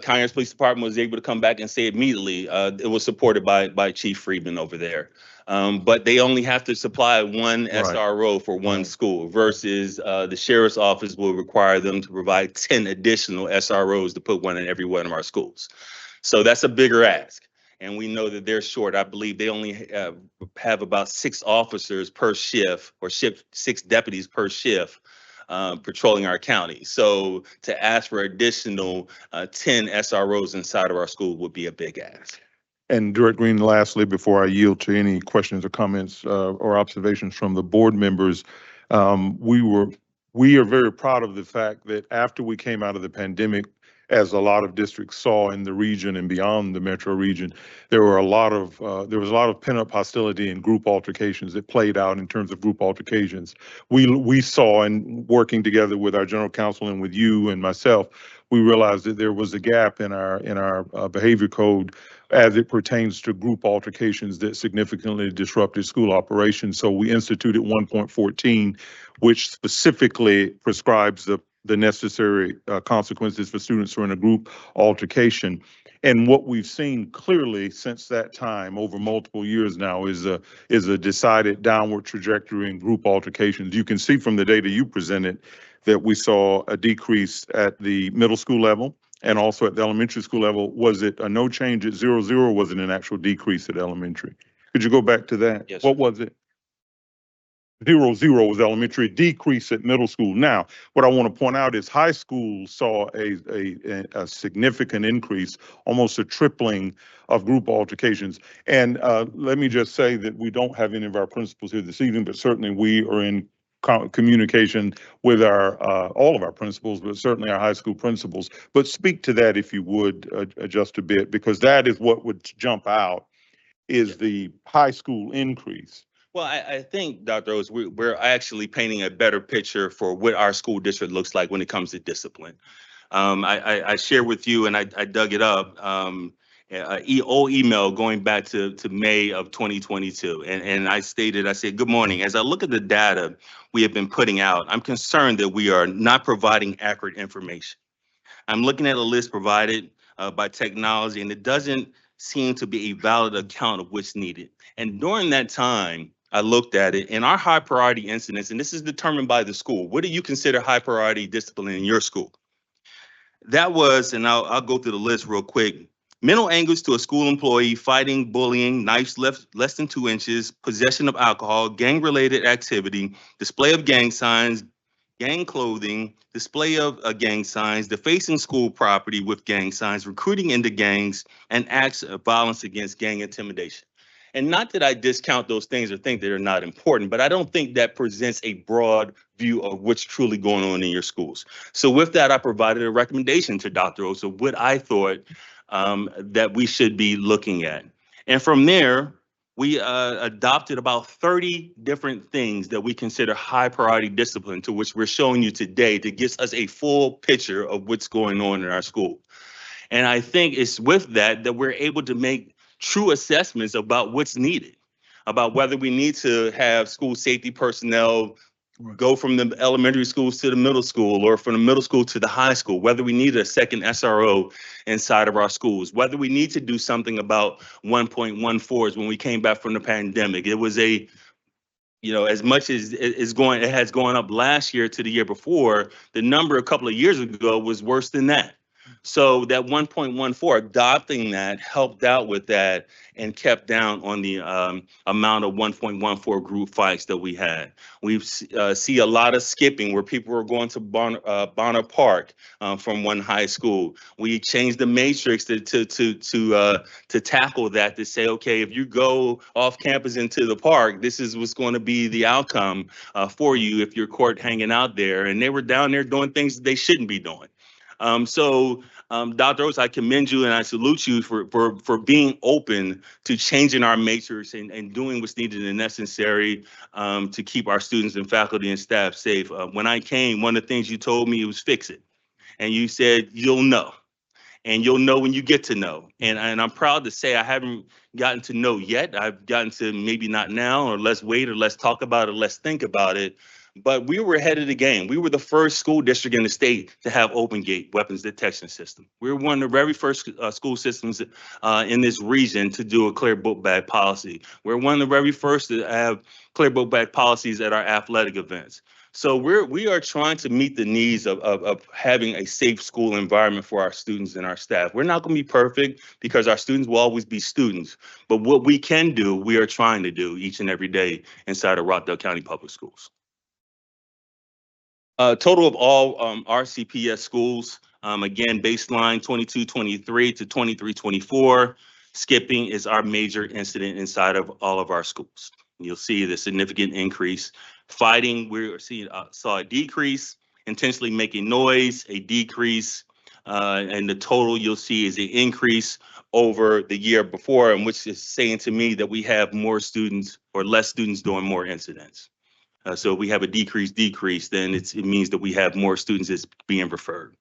Conyers Police Department was able to come back and say immediately it was supported by Chief Friedman over there. But they only have to supply one SRO for one school versus the sheriff's office will require them to provide 10 additional SROs to put one in every one of our schools. So that's a bigger ask. And we know that they're short. I believe they only have about 6 officers per shift or 6 deputies per shift patrolling our county. So to ask for additional 10 SROs inside of our school would be a big ask. And Director Green, lastly, before I yield to any questions or comments or observations from the board members, we are very proud of the fact that after we came out of the pandemic, as a lot of districts saw in the region and beyond the metro region, there was a lot of pent-up hostility and group altercations that played out in terms of group altercations. We saw, and working together with our general counsel and with you and myself, we realized that there was a gap in our behavior code as it pertains to group altercations that significantly disrupted school operations. So we instituted 1.14, which specifically prescribes the necessary consequences for students who are in a group altercation. And what we've seen clearly since that time over multiple years now is a decided downward trajectory in group altercations. You can see from the data you presented that we saw a decrease at the middle school level and also at the elementary school level. Was it a no change at 0, or was it an actual decrease at elementary? Could you go back to that? Yes, What sir. was it? 0, was elementary, decrease at middle school. Now, what I want to point out is high school saw a significant increase, almost a tripling of group altercations. And let me just say that we don't have any of our principals here this evening, but certainly we are in communication with all of our principals, but certainly our high school principals. But speak to that if you would, just a bit, because that is what would jump out is the high school increase. Well, I think, Dr. Oates, we're actually painting a better picture for what our school district looks like when it comes to discipline. I share with you, and I dug it up, old email going back to May of 2022. And I said, good morning. As I look at the data we have been putting out, I'm concerned that we are not providing accurate information. I'm looking at a list provided by technology, and it doesn't seem to be a valid account of what's needed. And during that time, I looked at it, and our high priority incidents, and this is determined by the school. What do you consider high priority discipline in your school? That was, and I'll go through the list real quick. Mental anguish to a school employee, fighting, bullying, knives less than 2 inches, possession of alcohol, gang-related activity, display of gang signs, gang clothing, display of gang signs, defacing school property with gang signs, recruiting into gangs, and acts of violence against gang intimidation. And not that I discount those things or think they're not important, but I don't think that presents a broad view of what's truly going on in your schools. So with that, I provided a recommendation to Dr. Oates of what I thought that we should be looking at. And from there, we adopted about 30 different things that we consider high priority discipline, to which we're showing you today to get us a full picture of what's going on in our school. And I think it's with that we're able to make true assessments about what's needed, about whether we need to have school safety personnel go from the elementary schools to the middle school, or from the middle school to the high school, whether we need a second SRO inside of our schools, whether we need to do something about 1.14s when we came back from the pandemic. It was as much as it has gone up last year to the year before, the number a couple of years ago was worse than that. So that 1.14, adopting that helped out with that and kept down on the amount of 1.14 group fights that we had. We see a lot of skipping where people were going to Bonner Park from one high school. We changed the matrix to tackle that, to say, okay, if you go off campus into the park, this is what's going to be the outcome for you if you're caught hanging out there. And they were down there doing things that they shouldn't be doing. Dr. Oates, I commend you and I salute you for being open to changing our matrix and doing what's needed and necessary to keep our students and faculty and staff safe. When I came, one of the things you told me was fix it. And you said, you'll know. And you'll know when you get to know. And I'm proud to say I haven't gotten to know yet. I've gotten to maybe not now, or let's wait, or let's talk about it, let's think about it. But we were ahead of the game. We were the first school district in the state to have open gate weapons detection system. We were one of the very first school systems in this region to do a clear book bag policy. We're one of the very first to have clear book bag policies at our athletic events. So we are trying to meet the needs of having a safe school environment for our students and our staff. We're not going to be perfect because our students will always be students. But what we can do, we are trying to do each and every day inside of Rockdale County Public Schools. Total of all RCPS schools, again, baseline 22-23 to 23-24. Skipping is our major incident inside of all of our schools. You'll see the significant increase. Fighting, we're seeing saw a decrease. Intentionally making noise, a decrease. And the total you'll see is an increase over the year before, and which is saying to me that we have more students or less students doing more incidents. So if we have a decrease, then it means that we have more students that's being referred.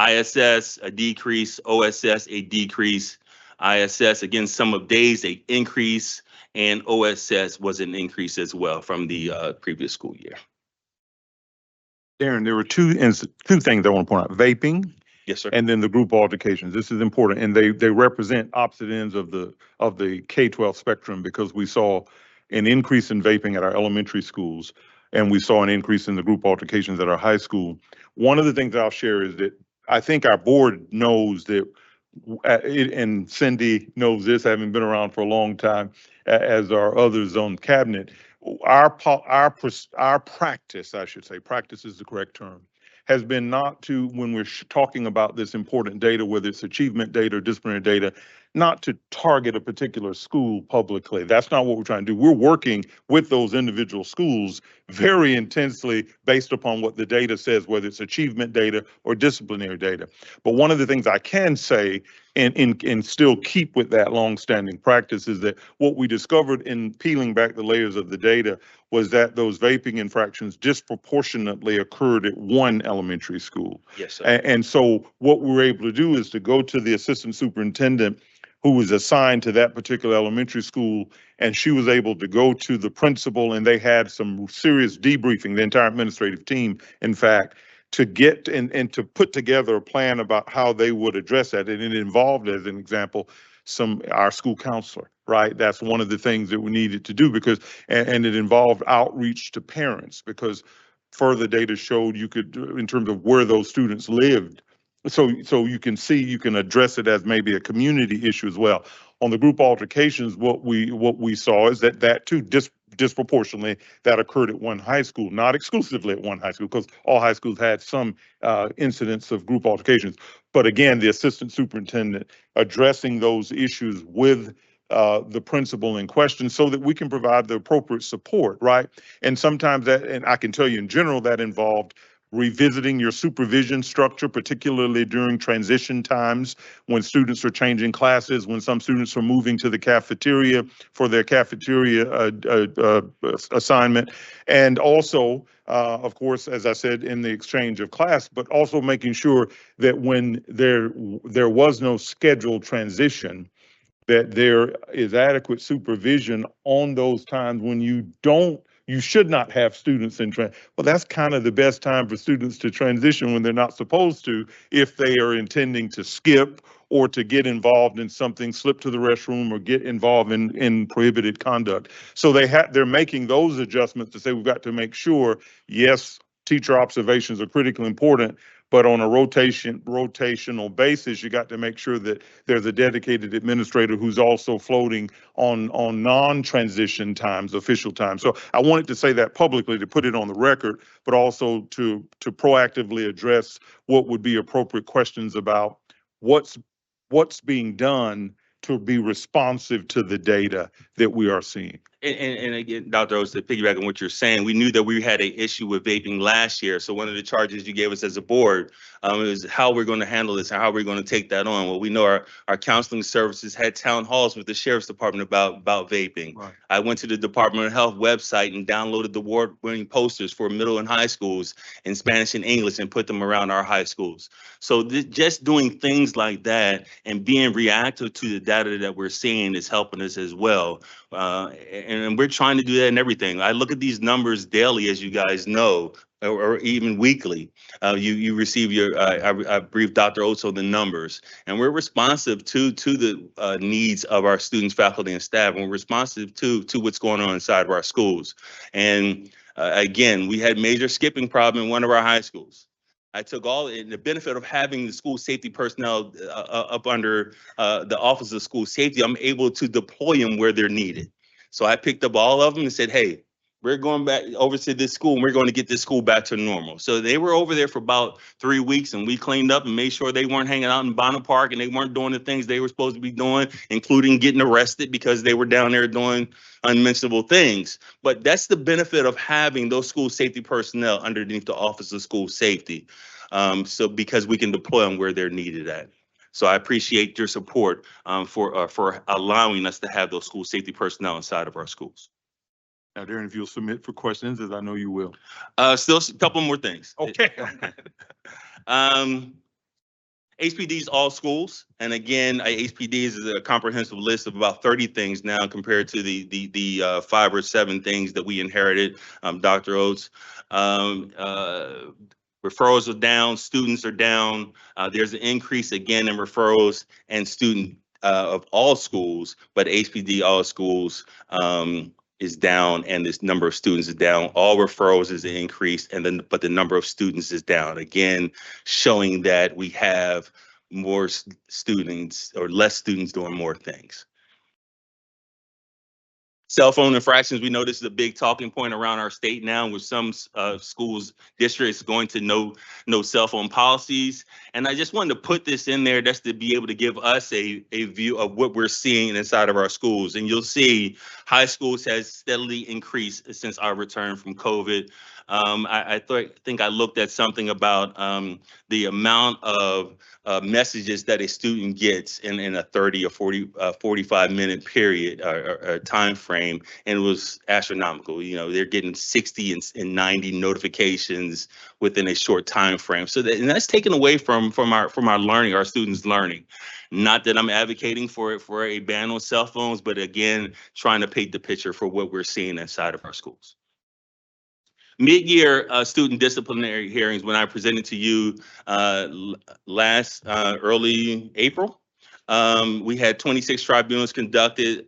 ISS, a decrease. OSS, a decrease. ISS, again, some of days, a increase. And OSS was an increase as well from the previous school year. Darren, there were two things I want to point out: vaping, Yes, sir. and then the group altercations. This is important, and they represent opposite ends of the K-12 spectrum, because we saw an increase in vaping at our elementary schools, and we saw an increase in the group altercations at our high school. One of the things I'll share is that I think our board knows that, and Cindy knows this, having been around for a long time, as are others on cabinet. Our practice, I should say, practice is the correct term, has been not to, when we're talking about this important data, whether it's achievement data or disciplinary data, not to target a particular school publicly. That's not what we're trying to do. We're working with those individual schools very intensely based upon what the data says, whether it's achievement data or disciplinary data. But one of the things I can say and still keep with that longstanding practice is that what we discovered in peeling back the layers of the data was that those vaping infractions disproportionately occurred at one elementary school. Yes, sir. And so what we were able to do is to go to the assistant superintendent who was assigned to that particular elementary school, and she was able to go to the principal, and they had some serious debriefing, the entire administrative team, in fact, to get and to put together a plan about how they would address that. And it involved, as an example, our school counselor, right? That's one of the things that we needed to do, because, and it involved outreach to parents, because further data showed you could, in terms of where those students lived. So you can see, you can address it as maybe a community issue as well. On the group altercations, what we saw is that too disproportionately that occurred at one high school, not exclusively at one high school, because all high schools had some incidents of group altercations. But again, the assistant superintendent addressing those issues with the principal in question so that we can provide the appropriate support, right? And sometimes that, and I can tell you in general, that involved revisiting your supervision structure, particularly during transition times when students are changing classes, when some students are moving to the cafeteria for their cafeteria assignment. And also, of course, as I said, in the exchange of class, but also making sure that when there was no scheduled transition, that there is adequate supervision on those times when you should not have students in transition. Well, that's kind of the best time for students to transition, when they're not supposed to, if they are intending to skip or to get involved in something, slip to the restroom, or get involved in prohibited conduct. So they're making those adjustments to say we've got to make sure, yes, teacher observations are critically important, but on a rotational basis, you got to make sure that there's a dedicated administrator who's also floating on non-transition times, official times. So I wanted to say that publicly, to put it on the record, but also to proactively address what would be appropriate questions about what's being done to be responsive to the data that we are seeing. And again, Dr. Oates, to piggyback on what you're saying, we knew that we had an issue with vaping last year. So one of the charges you gave us as a board is how we're going to handle this and how we're going to take that on. Well, we know our counseling services had town halls with the sheriff's department about vaping. Right. I went to the Department of Health website and downloaded the award-winning posters for middle and high schools in Spanish and English and put them around our high schools. So just doing things like that and being reactive to the data that we're seeing is helping us as well. And we're trying to do that in everything. I look at these numbers daily, as you guys know, or even weekly. You receive your, I briefed Dr. Oates on the numbers, and we're responsive to the needs of our students, faculty, and staff, and we're responsive to what's going on inside of our schools. And again, we had major skipping problem in one of our high schools. I took all the benefit of having the school safety personnel up under the Office of School Safety. I'm able to deploy them where they're needed. So I picked up all of them and said, hey, We're going back over to this school and we're going to get this school back to normal. So they were over there for about 3 weeks and we cleaned up and made sure they weren't hanging out in Bonner Park and they weren't doing the things they were supposed to be doing, including getting arrested because they were down there doing unmentionable things. But that's the benefit of having those school safety personnel underneath the Office of School Safety. So because we can deploy them where they're needed at. So I appreciate your support for allowing us to have those school safety personnel inside of our schools. Now, Darren, if you'll submit for questions, as I know you will. Still a couple more things. Okay. HPD's all schools, and again, HPD's is a comprehensive list of about 30 things now compared to the 5 or 7 things that we inherited. Dr. Oates, referrals are down, students are down. There's an increase again in referrals and student of all schools, but HPD all schools is down and this number of students is down. All referrals is increased but the number of students is down. Again, showing that we have more students or less students doing more things. Cell phone infractions, we know this is a big talking point around our state now with some schools, districts going to no cell phone policies. And I just wanted to put this in there just to be able to give us a view of what we're seeing inside of our schools. And you'll see high schools has steadily increased since our return from COVID. I think I looked at something about the amount of messages that a student gets in a 30 or 45-minute period or time frame, and it was astronomical. You know, they're getting 60 and 90 notifications within a short time frame. So that's taken away from our learning, our students' learning. Not that I'm advocating for a ban on cell phones, but again, trying to paint the picture for what we're seeing inside of our schools. Mid-year student disciplinary hearings, when I presented to you early April, we had 26 tribunals conducted.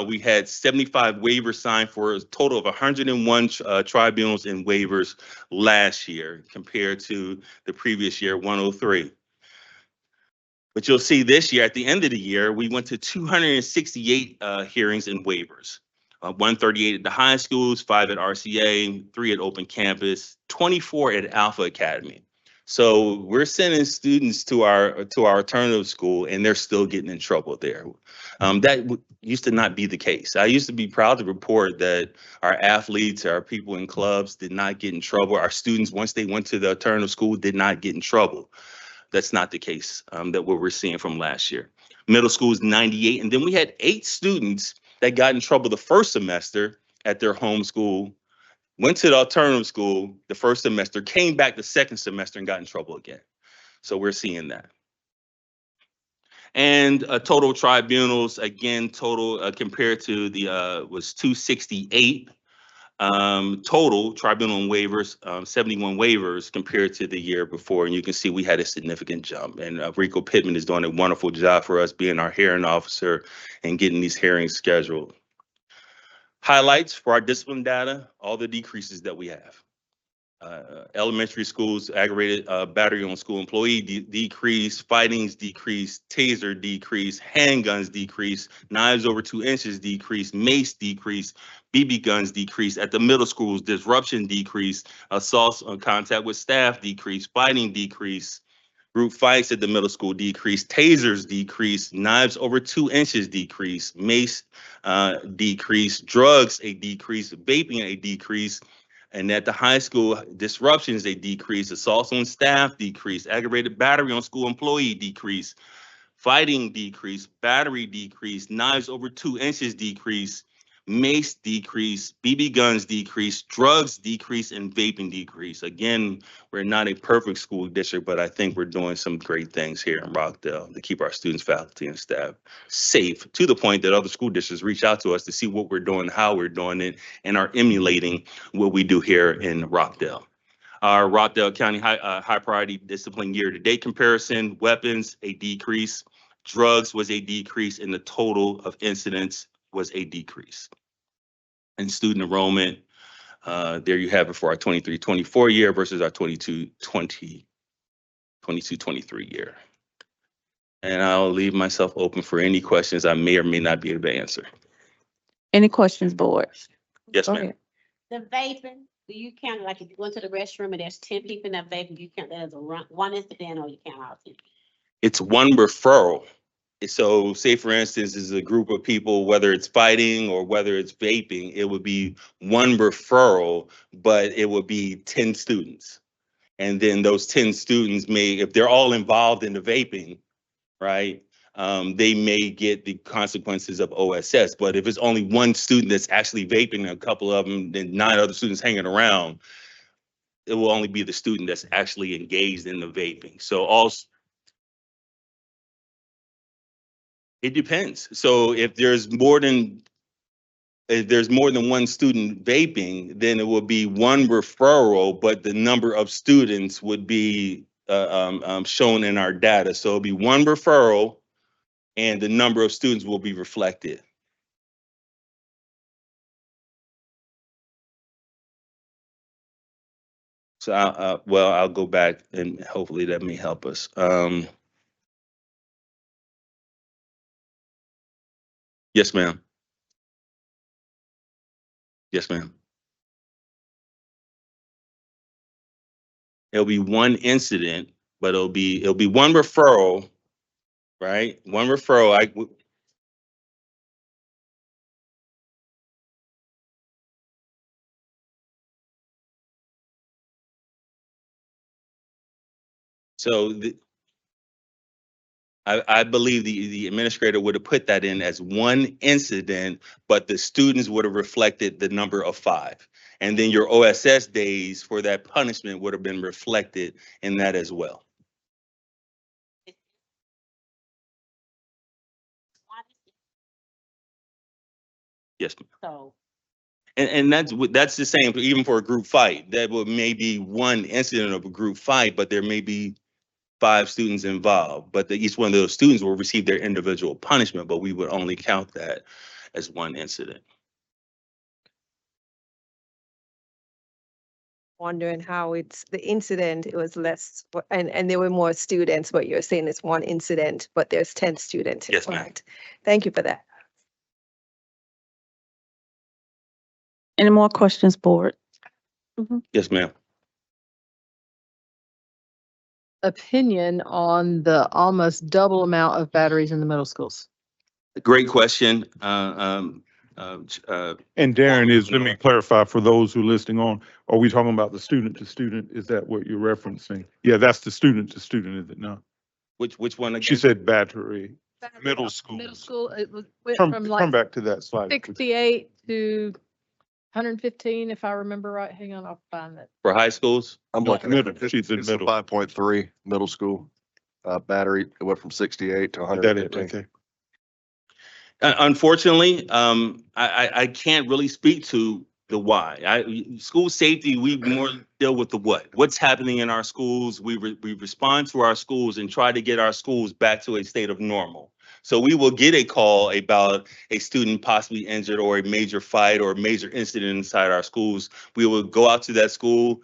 We had 75 waivers signed for a total of 101 tribunals and waivers last year compared to the previous year, 103. But you'll see this year, at the end of the year, we went to 268 hearings and waivers. 138 at the high schools, 5 at RCA, 3 at Open Campus, 24 at Alpha Academy. So we're sending students to our alternative school, and they're still getting in trouble there. That used to not be the case. I used to be proud to report that our athletes, our people in clubs did not get in trouble. Our students, once they went to the alternative school, did not get in trouble. That's not the case that what we're seeing from last year. Middle school is 98, and then we had 8 students that got in trouble the first semester at their home school, went to the alternative school the first semester, came back the second semester and got in trouble again. So we're seeing that. And total tribunals, again, total compared to the was 268. Total tribunal and waivers, 71 waivers compared to the year before. And you can see we had a significant jump. And Rico Pittman is doing a wonderful job for us, being our hearing officer and getting these hearings scheduled. Highlights for our discipline data, all the decreases that we have. Elementary schools, aggravated battery on school employee decrease, fightings decrease, taser decrease, handguns decrease, knives over 2 inches decrease, mace decrease, BB guns decrease. At the middle schools, disruption decrease, assaults on contact with staff decrease, fighting decrease, group fights at the middle school decrease, tasers decrease, knives over 2 inches decrease, mace decrease, drugs a decrease, vaping a decrease. And at the high school, disruptions, they decrease, assaults on staff decrease, aggravated battery on school employee decrease, fighting decrease, battery decrease, knives over 2 inches decrease, mace decrease, BB guns decrease, drugs decrease, and vaping decrease. Again, we're not a perfect school district, but I think we're doing some great things here in Rockdale to keep our students, faculty, and staff safe, to the point that other school districts reach out to us to see what we're doing, how we're doing it, and are emulating what we do here in Rockdale. Our Rockdale County high priority discipline year-to-date comparison, weapons, a decrease, drugs was a decrease, and the total of incidents was a decrease. And student enrollment, there you have it for our 23-24 year versus our 22-23 year. And I'll leave myself open for any questions I may or may not be able to answer. Any questions, board? Yes, Go ma'am. ahead. The vaping, do you count, like if you go into the restroom and there's 10 people in that vaping, you count that as one incident or you count all 10? It's one referral. So say for instance, is a group of people, whether it's fighting or whether it's vaping, it would be one referral, but it would be 10 students. And then those 10 students may, if they're all involved in the vaping, right, they may get the consequences of OSS. But if it's only one student that's actually vaping, and a couple of them, then 9 other students hanging around, it will only be the student that's actually engaged in the vaping. So also, it depends. So if there's more than one student vaping, then it will be one referral, but the number of students would be shown in our data. So it'll be one referral and the number of students will be reflected. So I'll go back and hopefully that may help us. Yes, ma'am. Yes, ma'am. It'll be one incident, but it'll be one referral, right? One referral. So I believe the administrator would have put that in as one incident, but the students would have reflected the number of 5. And then your OSS days for that punishment would have been reflected in that as well. Yes, ma'am. So, And that's the same even for a group fight. That would maybe one incident of a group fight, but there may be 5 students involved. But each one of those students will receive their individual punishment, but we would only count that as one incident. Wondering how it's the incident, it was less, and there were more students, but you're saying it's one incident, but there's 10 students. Yes, ma'am. Right. Thank you for that. Any more questions, board? Yes, ma'am. Opinion on the almost double amount of batteries in the middle schools? Great question. And Darren let me clarify for those who are listening on, are we talking about the student to student? Is that what you're referencing? Yeah, that's the student to student, is it not? Which one again? She said battery, middle school. Middle school, it was went Come from like back to that slide. 68 to 115, if I remember right. Hang on, I'll find that. For high schools? I'm No, looking middle. at it. She's in It's middle. 5.3 middle school. Battery, it went from 68 to Is that it 115. right there? Unfortunately, I can't really speak to the why. School safety, we more deal with the what. What's happening in our schools? We respond to our schools and try to get our schools back to a state of normal. So we will get a call about a student possibly injured or a major fight or a major incident inside our schools. We will go out to that school,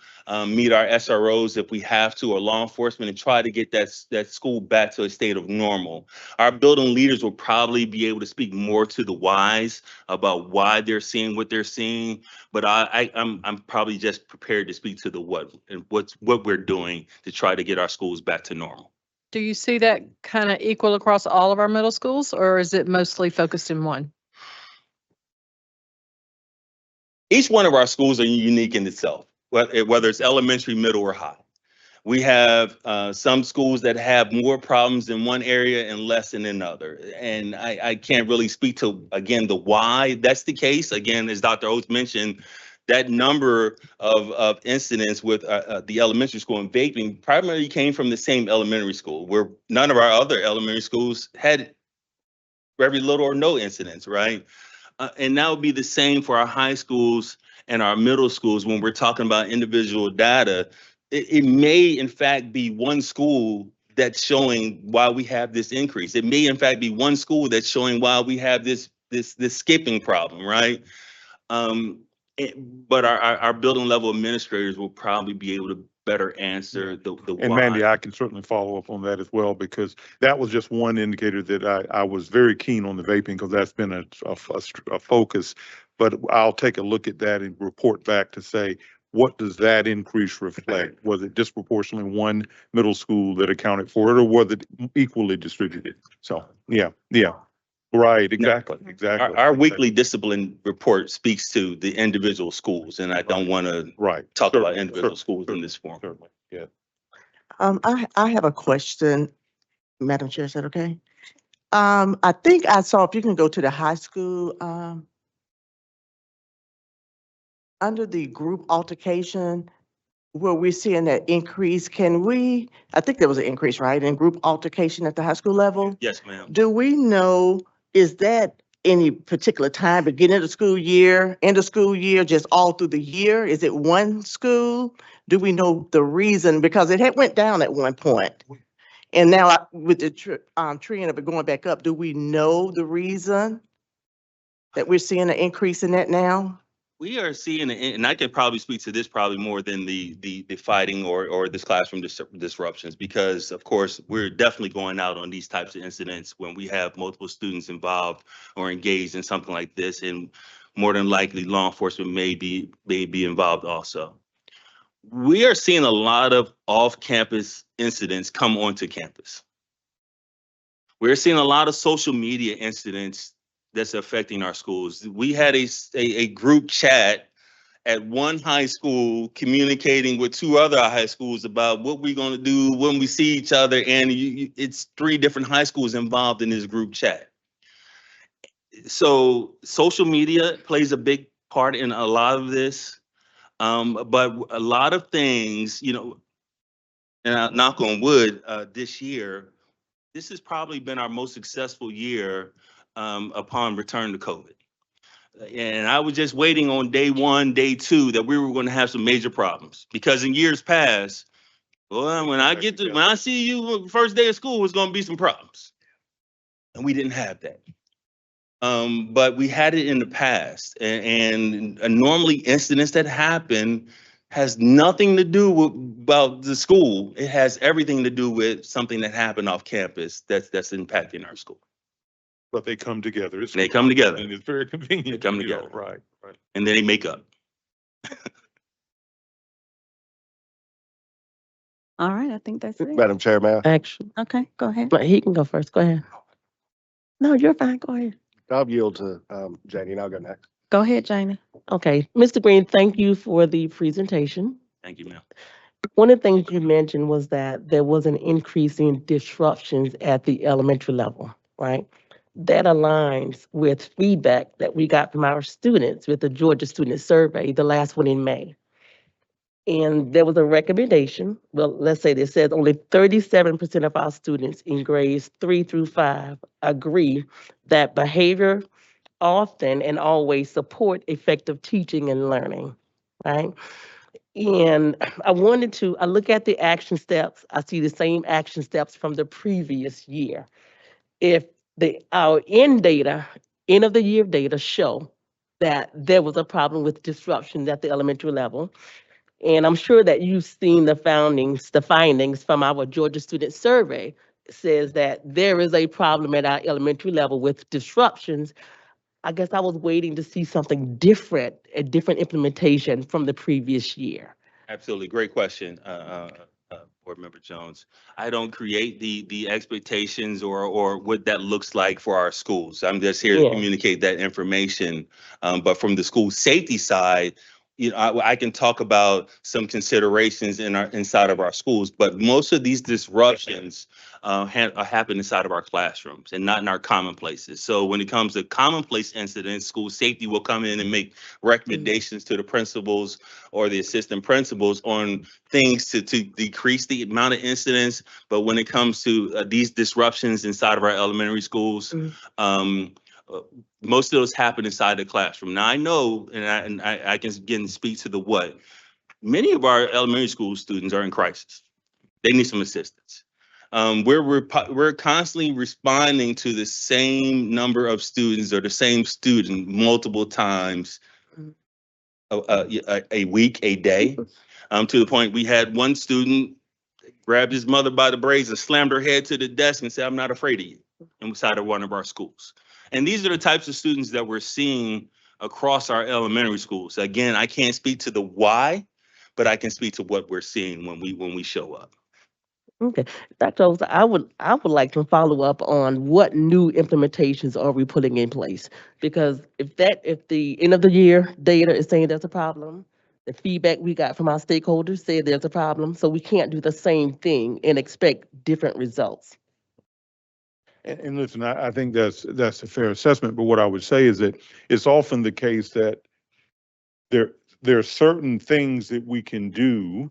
meet our SROs if we have to, or law enforcement, and try to get that school back to a state of normal. Our building leaders will probably be able to speak more to the whys about why they're seeing what they're seeing, but I'm probably just prepared to speak to the what and what we're doing to try to get our schools back to normal. Do you see that kind of equal across all of our middle schools, or is it mostly focused in one? Each one of our schools are unique in itself, whether it's elementary, middle, or high. We have some schools that have more problems in one area and less in another. And I can't really speak to, again, the why that's the case. Again, as Dr. Oates mentioned, that number of incidents with the elementary school and vaping primarily came from the same elementary school, where none of our other elementary schools had very little or no incidents, right? And that would be the same for our high schools and our middle schools. When we're talking about individual data, it may in fact be one school that's showing why we have this increase. It may in fact be one school that's showing why we have this skipping problem, right? But our building level administrators will probably be able to better answer the And Mandy, why. I can certainly follow up on that as well, because that was just one indicator that I was very keen on the vaping, because that's been a focus. But I'll take a look at that and report back to say, what does that increase reflect? Was it disproportionately one middle school that accounted for it, or was it equally distributed? So, yeah. Right, exactly. Our weekly discipline report speaks to the individual schools, and I don't want to Right. talk about Certainly, individual schools in this forum. Certainly, yeah. I have a question, Madam Chair, is that okay? I think I saw, if you can go to the high school, under the group altercation, where we're seeing that increase, I think there was an increase, right, in group altercation at the high school level? Yes, ma'am. Do we know, is that any particular time, beginning of the school year, end of school year, just all through the year? Is it one school? Do we know the reason? Because it had went down at one point. And now with the trend of it going back up, do we know the reason that we're seeing an increase in that now? We are seeing, and I can probably speak to this probably more than the fighting or this classroom disruptions, because of course, we're definitely going out on these types of incidents when we have multiple students involved or engaged in something like this, and more than likely law enforcement may be involved also. We are seeing a lot of off-campus incidents come onto campus. We're seeing a lot of social media incidents that's affecting our schools. We had a group chat at one high school communicating with two other high schools about what we're going to do when we see each other. And it's 3 different high schools involved in this group chat. So social media plays a big part in a lot of this. But a lot of things, and I knock on wood, this year, this has probably been our most successful year upon return to COVID. And I was just waiting on day 1, day 2 that we were going to have some major problems, because in years past, well, when I see you first day of school, it's going to be some problems, and we didn't have that. But we had it in the past, and normally incidents that happen has nothing to do with about the school. It has everything to do with something that happened off campus that's impacting our school. But they come together. They come together. And it's very convenient. They come together. Right. And then they make up. All right, I think that's it. Madam Chair, may I? Actually, Okay, go ahead. but he can go first. Go ahead. No, you're fine. Go ahead. I'll yield to Janie, and I'll go next. Go ahead, Janie. Okay. Mr. Green, thank you for the presentation. Thank you, ma'am. One of the things you mentioned was that there was an increase in disruptions at the elementary level, right? That aligns with feedback that we got from our students with the Georgia Student Survey, the last one in May. And there was a recommendation, well, let's say this says only 37% of our students in grades 3 through 5 agree that behavior often and always support effective teaching and learning, right? And I look at the action steps, I see the same action steps from the previous year. If our end of the year data show that there was a problem with disruption at the elementary level, and I'm sure that you've seen the findings from our Georgia Student Survey says that there is a problem at our elementary level with disruptions. I guess I was waiting to see something different, a different implementation from the previous year. Absolutely. Great question, Board Member Jones. I don't create the expectations or what that looks like for our schools. I'm just here to communicate that information. But from the school safety side, I can talk about some considerations inside of our schools, but most of these disruptions happen inside of our classrooms and not in our common places. So when it comes to commonplace incidents, school safety will come in and make recommendations to the principals or the assistant principals on things to decrease the amount of incidents. But when it comes to these disruptions inside of our elementary schools, most of those happen inside the classroom. Now I know, and I can again speak to the what. Many of our elementary school students are in crisis. They need some assistance. We're constantly responding to the same number of students or the same student multiple times a week, a day, to the point we had one student grabbed his mother by the braids and slammed her head to the desk and said, "I'm not afraid of you," inside of one of our schools. And these are the types of students that we're seeing across our elementary schools. Again, I can't speak to the why, but I can speak to what we're seeing when we show up. Okay, Dr. Oaks, I would like to follow up on what new implementations are we putting in place? Because if the end of the year data is saying there's a problem, the feedback we got from our stakeholders said there's a problem, so we can't do the same thing and expect different results. And listen, I think that's a fair assessment, but what I would say is that it's often the case that there are certain things that we can do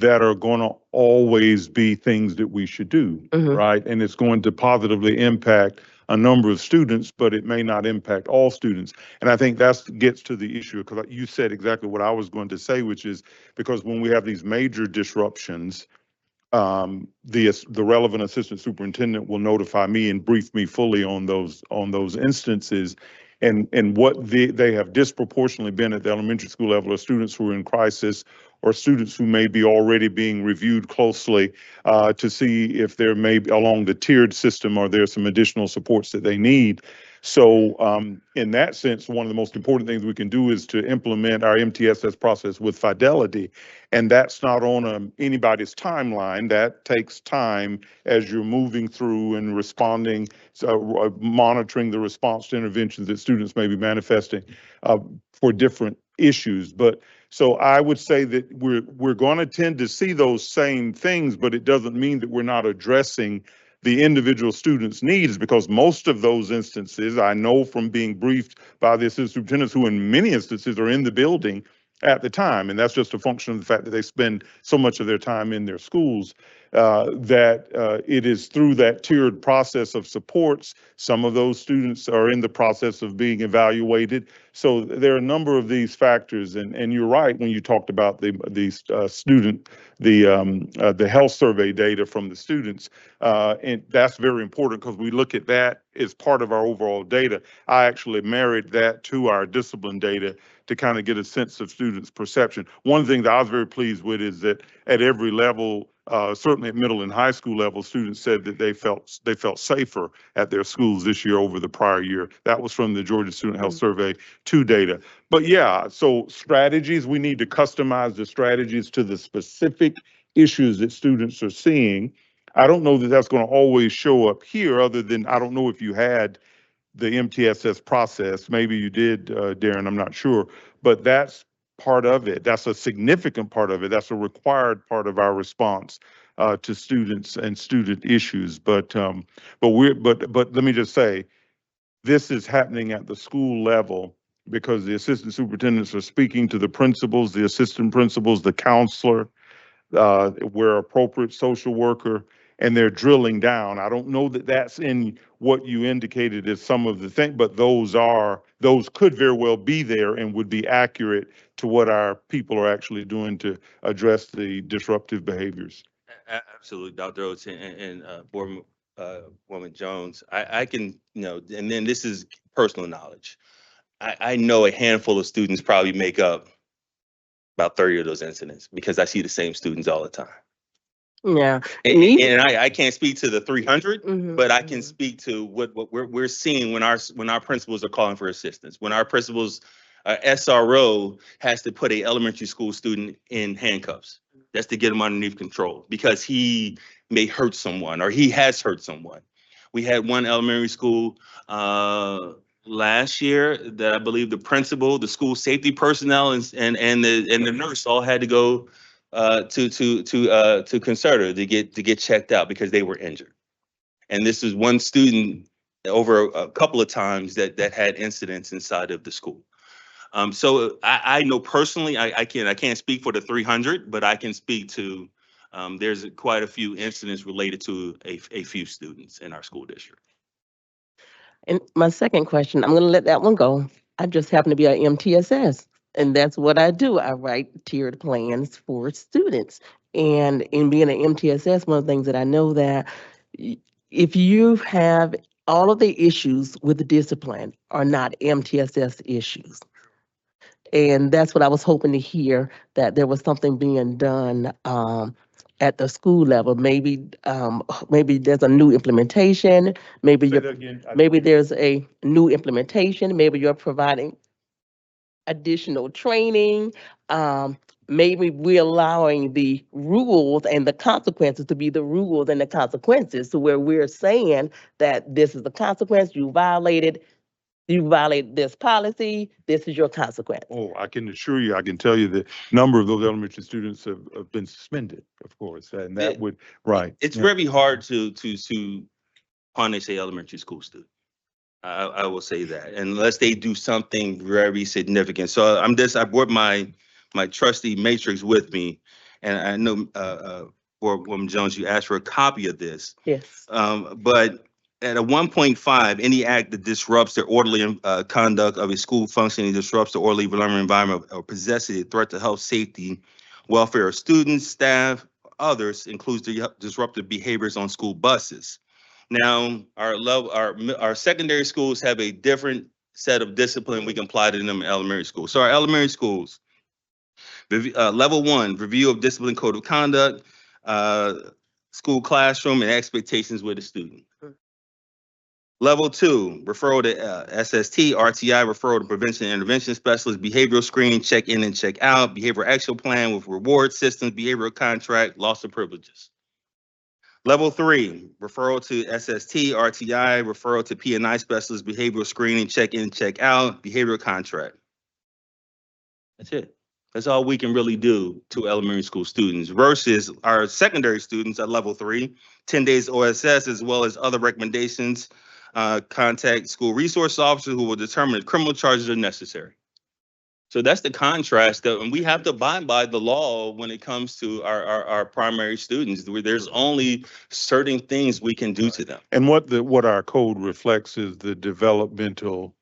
that are going to always be things that we should do, right? And it's going to positively impact a number of students, but it may not impact all students. And I think that gets to the issue, because you said exactly what I was going to say, which is because when we have these major disruptions, the relevant assistant superintendent will notify me and brief me fully on those instances. And what they have disproportionately been at the elementary school level are students who are in crisis, or students who may be already being reviewed closely to see if there may be, along the tiered system, or there's some additional supports that they need. So in that sense, one of the most important things we can do is to implement our MTSS process with fidelity. And that's not on anybody's timeline. That takes time as you're moving through and responding, monitoring the response to interventions that students may be manifesting for different issues. But so I would say that we're going to tend to see those same things, but it doesn't mean that we're not addressing the individual student's needs, because most of those instances, I know from being briefed by the assistant superintendents, who in many instances are in the building at the time, and that's just a function of the fact that they spend so much of their time in their schools, that it is through that tiered process of supports. Some of those students are in the process of being evaluated. So there are a number of these factors, and you're right when you talked about the health survey data from the students, and that's very important because we look at that as part of our overall data. I actually married that to our discipline data to kind of get a sense of students' perception. One thing that I was very pleased with is that at every level, certainly at middle and high school level, students said that they felt safer at their schools this year over the prior year. That was from the Georgia Student Health Survey 2 data. But yeah, so strategies, we need to customize the strategies to the specific issues that students are seeing. I don't know that that's going to always show up here, other than I don't know if you had the MTSS process. Maybe you did, Darren, I'm not sure, but that's part of it. That's a significant part of it. That's a required part of our response to students and student issues. But let me just say, this is happening at the school level because the assistant superintendents are speaking to the principals, the assistant principals, the counselor, where appropriate, social worker, and they're drilling down. I don't know that that's in what you indicated as some of the things, but those could very well be there and would be accurate to what our people are actually doing to address the disruptive behaviors. Absolutely, Dr. Oates and Board Woman Jones. I can, and then this is personal knowledge. I know a handful of students probably make up about 30 of those incidents because I see the same students all the time. Yeah. And I can't speak to the 300, but I can speak to what we're seeing when our principals are calling for assistance, when our principals SRO has to put a elementary school student in handcuffs. That's to get him underneath control because he may hurt someone or he has hurt someone. We had one elementary school last year that I believe the principal, the school safety personnel, and the nurse all had to go to Concerta to get checked out because they were injured. And this is one student over a couple of times that had incidents inside of the school. So I know personally, I can't speak for the 300, but I can speak to there's quite a few incidents related to a few students in our school district. And my second question, I'm going to let that one go. I just happen to be an MTSS, and that's what I do. I write tiered plans for students. And in being an MTSS, one of the things that I know that if you have all of the issues with the discipline are not MTSS issues. And that's what I was hoping to hear, that there was something being done at the school level. Maybe there's a new implementation, maybe Say you're, that again. maybe there's a new implementation, maybe you're providing additional training. Maybe we're allowing the rules and the consequences to be the rules and the consequences, to where we're saying that this is the consequence, you violated this policy, this is your consequence. Oh, I can assure you, I can tell you that a number of those elementary students have been suspended, of course, and that would, right. It's yeah. very hard to punish a elementary school student. I will say that, unless they do something very significant. So I brought my trusty matrix with me, and I know, Boardwoman Jones, you asked for a copy of this. Yes. But at a 1.5, any act that disrupts the orderly conduct of a school functioning, disrupts the orderly learning environment, or possesses a threat to health, safety, welfare of students, staff, others, includes the disruptive behaviors on school buses. Now, our secondary schools have a different set of discipline we can apply to them in elementary schools. So our elementary schools, level 1, review of discipline code of conduct, school classroom and expectations with the student. Level 2, referral to SST, RTI, referral to prevention and intervention specialist, behavioral screening, check in and check out, behavioral action plan with reward systems, behavioral contract, loss of privileges. Level 3, referral to SST, RTI, referral to P&I specialist, behavioral screening, check in, check out, behavioral contract. That's it. That's all we can really do to elementary school students, versus our secondary students at level 3, 10 days OSS, as well as other recommendations. Contact school resource officers who will determine if criminal charges are necessary. So that's the contrast, and we have to abide by the law when it comes to our primary students. There's only certain things we can do to them. And what our code reflects is the developmental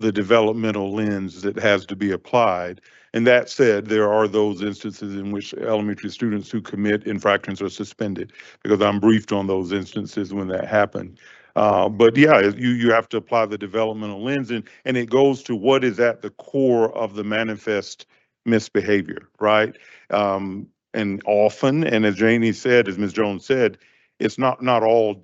lens that has to be applied. And that said, there are those instances in which elementary students who commit infractions are suspended, because I'm briefed on those instances when that happened. But yeah, you have to apply the developmental lens, and it goes to what is at the core of the manifest misbehavior, right? And often, and as Janie said, as Ms. Jones said, it's not all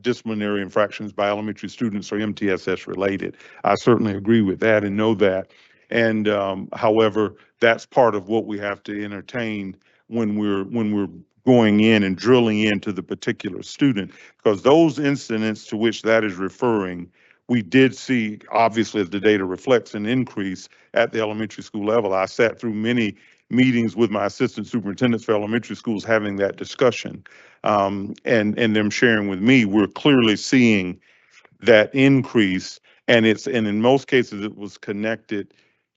disciplinary infractions by elementary students are MTSS related. I certainly agree with that and know that. And however, that's part of what we have to entertain when we're going in and drilling into the particular student, because those incidents to which that is referring, we did see, obviously, as the data reflects, an increase at the elementary school level. I sat through many meetings with my assistant superintendents for elementary schools having that discussion, and them sharing with me, we're clearly seeing that increase, and in most cases it was connected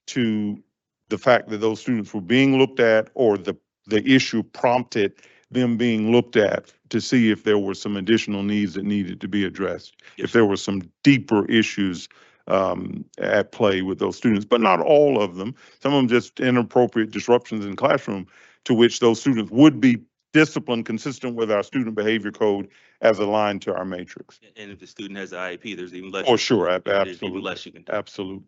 to the fact that those students were being looked at, or the issue prompted them being looked at to see if there were some additional needs that needed to be addressed, if there were some deeper issues at play with those students, but not all of them. Some of them just inappropriate disruptions in classroom, to which those students would be disciplined consistent with our student behavior code as aligned to our matrix. And if the student has an IEP, there's even less. Oh, sure, There's even absolutely, less you can do. absolutely.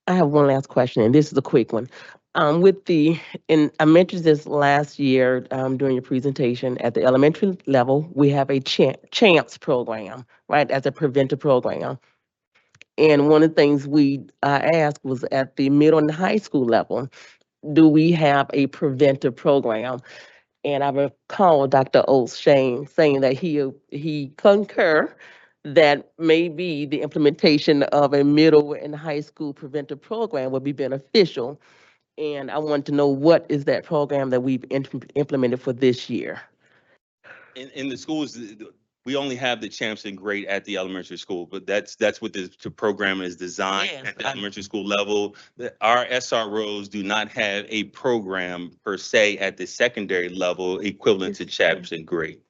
I have one last question, and this is a quick one. And I mentioned this last year during your presentation, at the elementary level, we have a CHAMPS program, right, as a preventive program. And one of the things I asked was, at the middle and high school level, do we have a preventive program? And I recall Dr. Oates saying that he concur that maybe the implementation of a middle and high school preventive program would be beneficial. And I want to know, what is that program that we've implemented for this year? In the schools, we only have the champs and grade at the elementary school, but that's what the program is designed. Yes, at the elementary school level. Our SROs do not have a program per se at the secondary level equivalent to champs and grade,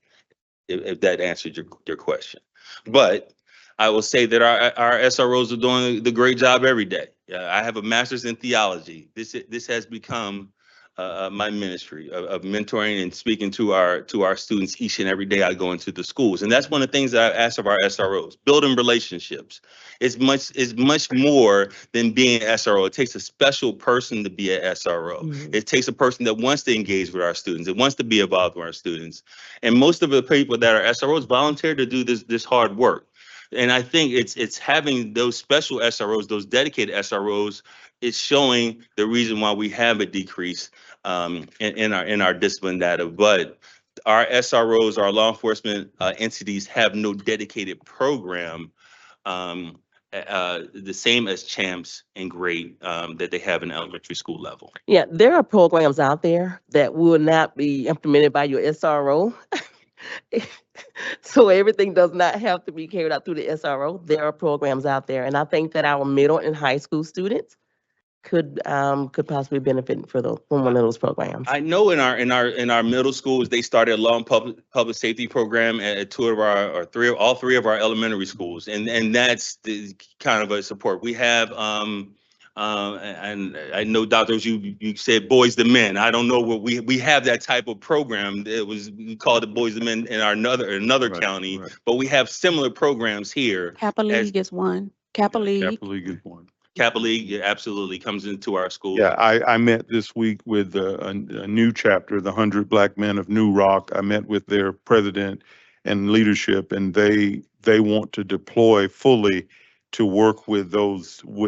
if that answered your question. But I will say that our SROs are doing the great job every day. I have a master's in theology. This has become my ministry of mentoring and speaking to our students each and every day I go into the schools. And that's one of the things that I ask of our SROs, building relationships. It's much more than being an SRO. It takes a special person to be an SRO. It takes a person that wants to engage with our students. It wants to be involved with our students. And most of the people that are SROs volunteer to do this hard work. And I think it's having those special SROs, those dedicated SROs, it's showing the reason why we have a decrease in our discipline data. But our SROs, our law enforcement entities, have no dedicated program, the same as CHAMPS and GRADE that they have in elementary school level. Yeah, there are programs out there that will not be implemented by your SRO. So everything does not have to be carried out through the SRO. There are programs out there, and I think that our middle and high school students could possibly benefit from one of those programs. I know in our middle schools they started a law and public safety program at all three of our elementary schools, and that's the kind of a support we have. And I know, doctors, you said boys to men. I don't know what we have that type of program. We called it boys to men in our another county, but we have similar programs here. Kappa League is one. Kappa League. Kappa League is one. Kappa League absolutely comes into our school. Yeah, I met this week with a new chapter, the 100 Black Men of New Rock. I met with their president and leadership, and they want to deploy fully to work with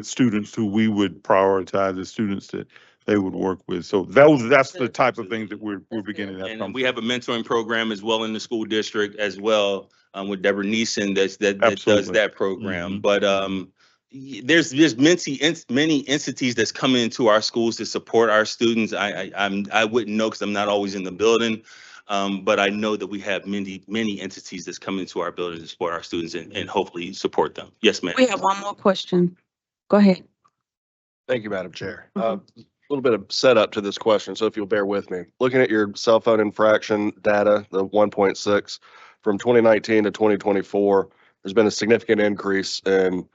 students who we would prioritize as students that they would work with. So that's the type of things that we're beginning to have. And we have a mentoring program as well in the school district as well, with Deborah Neeson that does that program. But there's many entities that's coming into our schools to support our students. I wouldn't know because I'm not always in the building. But I know that we have many entities that's coming into our building to support our students and hopefully support them. Yes, ma'am. We have one more question. Go ahead. Thank you, Madam Chair. A little bit of setup to this question, so if you'll bear with me. Looking at your cell phone infraction data, the 1.6 from 2019 to 2024, there's been a significant increase in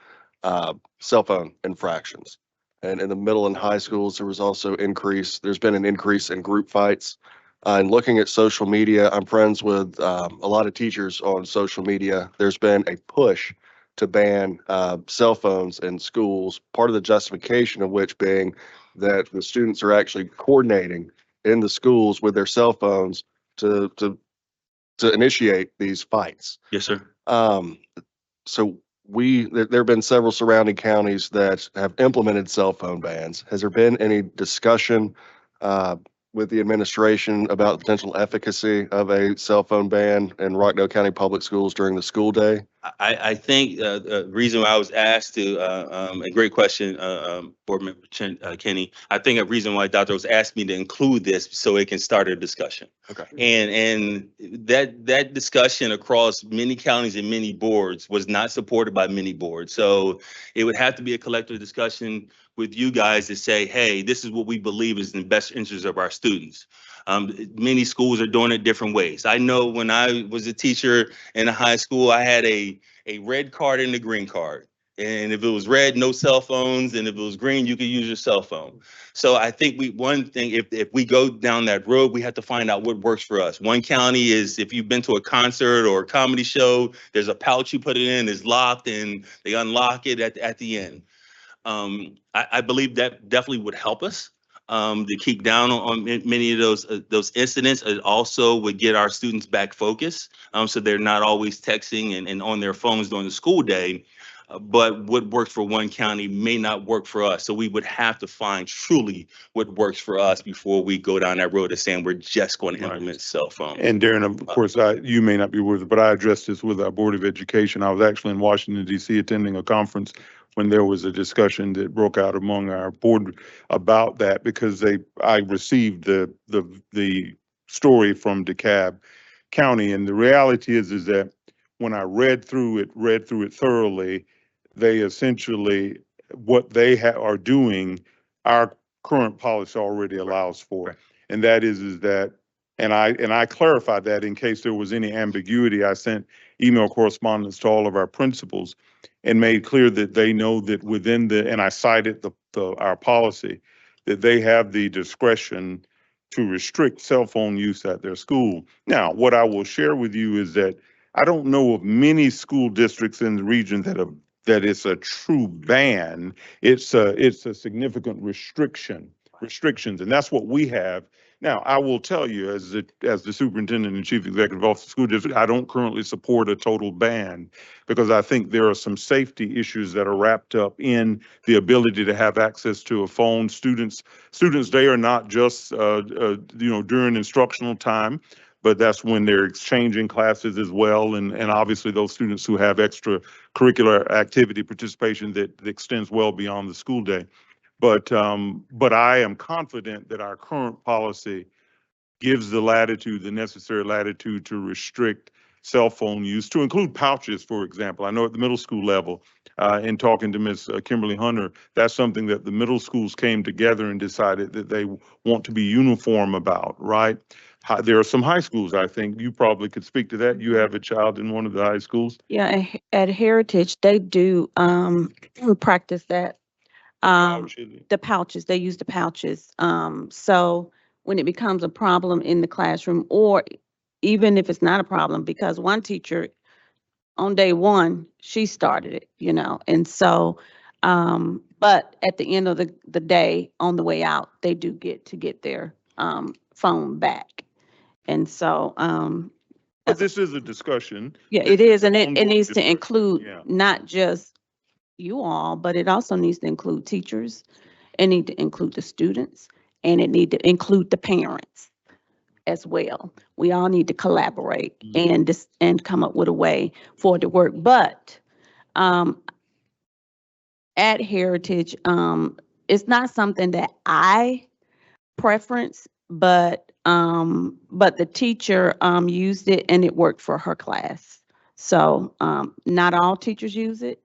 cell phone infractions. And in the middle and high schools, there's been an increase in group fights. And looking at social media, I'm friends with a lot of teachers on social media. There's been a push to ban cell phones in schools, part of the justification of which being that the students are actually coordinating in the schools with their cell phones to initiate these fights. Yes, sir. So there have been several surrounding counties that have implemented cell phone bans. Has there been any discussion with the administration about the potential efficacy of a cell phone ban in Rockdale County Public Schools during the school day? I think the reason why I was asked to, a great question, Board Member Kenny. I think a reason why Dr. was asked me to include this so it can start a discussion. Okay. And that discussion across many counties and many boards was not supported by many boards. So it would have to be a collective discussion with you guys to say, hey, this is what we believe is in the best interest of our students. Many schools are doing it different ways. I know when I was a teacher in a high school, I had a red card and a green card. And if it was red, no cell phones. And if it was green, you could use your cell phone. So I think if we go down that road, we have to find out what works for us. One county is if you've been to a concert or a comedy show, there's a pouch you put it in, it's locked, and they unlock it at the end. I believe that definitely would help us to keep down on many of those incidents. It also would get our students back focused, so they're not always texting and on their phones during the school day. But what works for one county may not work for us. So we would have to find truly what works for us before we go down that road of saying we're just going to implement cell phone. And Darren, of course, you may not be with it, but I addressed this with our Board of Education. I was actually in Washington, D.C. attending a conference when there was a discussion that broke out among our board about that, because I received the story from DeKalb County, and the reality is that when I read through it thoroughly, they essentially what they are doing, our current policy already allows for, Right. And that is that, and I clarified that in case there was any ambiguity. I sent email correspondence to all of our principals and made clear that they know that within and I cited our policy, that they have the discretion to restrict cell phone use at their school. Now, what I will share with you is that I don't know of many school districts in the region that it's a true ban. It's a significant restrictions, and that's what we have. Now, I will tell you, as the superintendent and chief executive officer of the school district, I don't currently support a total ban because I think there are some safety issues that are wrapped up in the ability to have access to a phone. Students, they are not just, during instructional time, but that's when they're exchanging classes as well. And obviously those students who have extracurricular activity participation that extends well beyond the school day. But I am confident that our current policy gives the necessary latitude to restrict cell phone use, to include pouches, for example. I know at the middle school level, in talking to Ms. Kimberly Hunter, that's something that the middle schools came together and decided that they want to be uniform about, right? There are some high schools, I think you probably could speak to that. You have a child in one of the high schools. Yeah, at Heritage, they do practice that. The pouches, they use the pouches. So when it becomes a problem in the classroom, or even if it's not a problem, because one teacher on day one, she started it, and so, but at the end of the day, on the way out, they do get their phone back. And so, But this is a discussion. yeah, it is, and it Ongoing needs to discussion, include yeah. not just you all, but it also needs to include teachers, it need to include the students, and it need to include the parents as well. We all need to collaborate and come up with a way for it to work. But at Heritage, it's not something that I preference, but the teacher used it and it worked for her class. So not all teachers use it.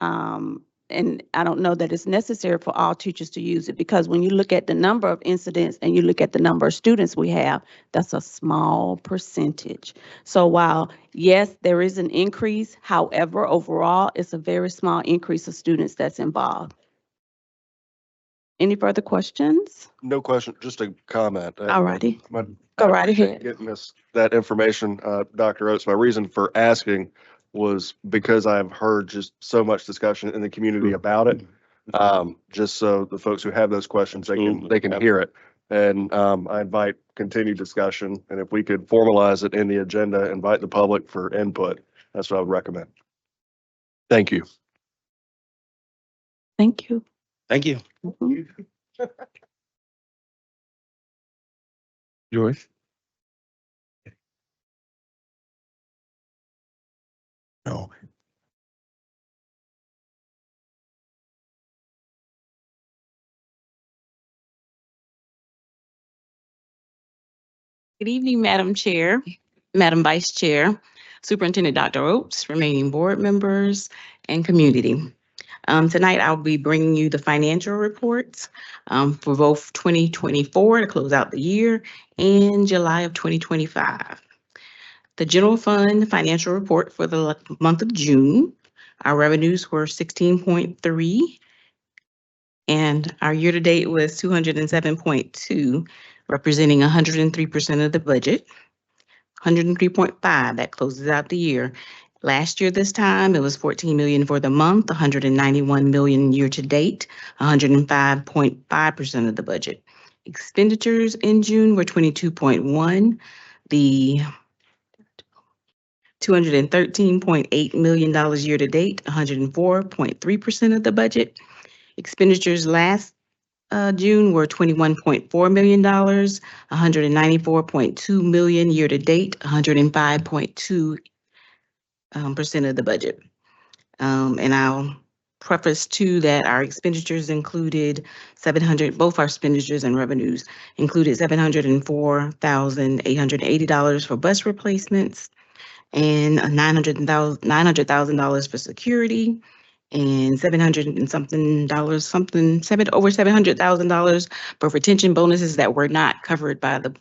And I don't know that it's necessary for all teachers to use it, because when you look at the number of incidents and you look at the number of students we have, that's a small percentage. So while, yes, there is an increase, however, overall, it's a very small increase of students that's involved. Any further questions? No question, just a comment. All righty. I Go right appreciate ahead. Getting that information, Dr. Oates. My reason for asking was because I've heard just so much discussion in the community about it. Just so the folks who have those questions, they can hear it. And I invite continued discussion. And if we could formalize it in the agenda, invite the public for input, that's what I would recommend. Thank you. Thank you. Thank you. Mhm. Joyce? No. Good evening, Madam Chair, Madam Vice Chair, Superintendent Dr. Oates, remaining board members, and community. Tonight, I'll be bringing you the financial reports for both 2024 to close out the year and July of 2025. The general fund financial report for the month of June, our revenues were 16.3, and our year-to-date was 207.2, representing 103% of the budget. 103.5, that closes out the year. Last year, this time, it was 14 million for the month, 191 million year-to-date, 105.5% of the budget. Expenditures in June were 22.1. The $213.8 million year-to-date, 104.3% of the budget. Expenditures last June were $21.4 million, 194.2 million year-to-date, 105.2% of the budget. And I'll preface too that our expenditures included both our expenditures and revenues included $704,880 for bus replacements and $900,000 for security, and over $700,000 for retention bonuses that were not covered by the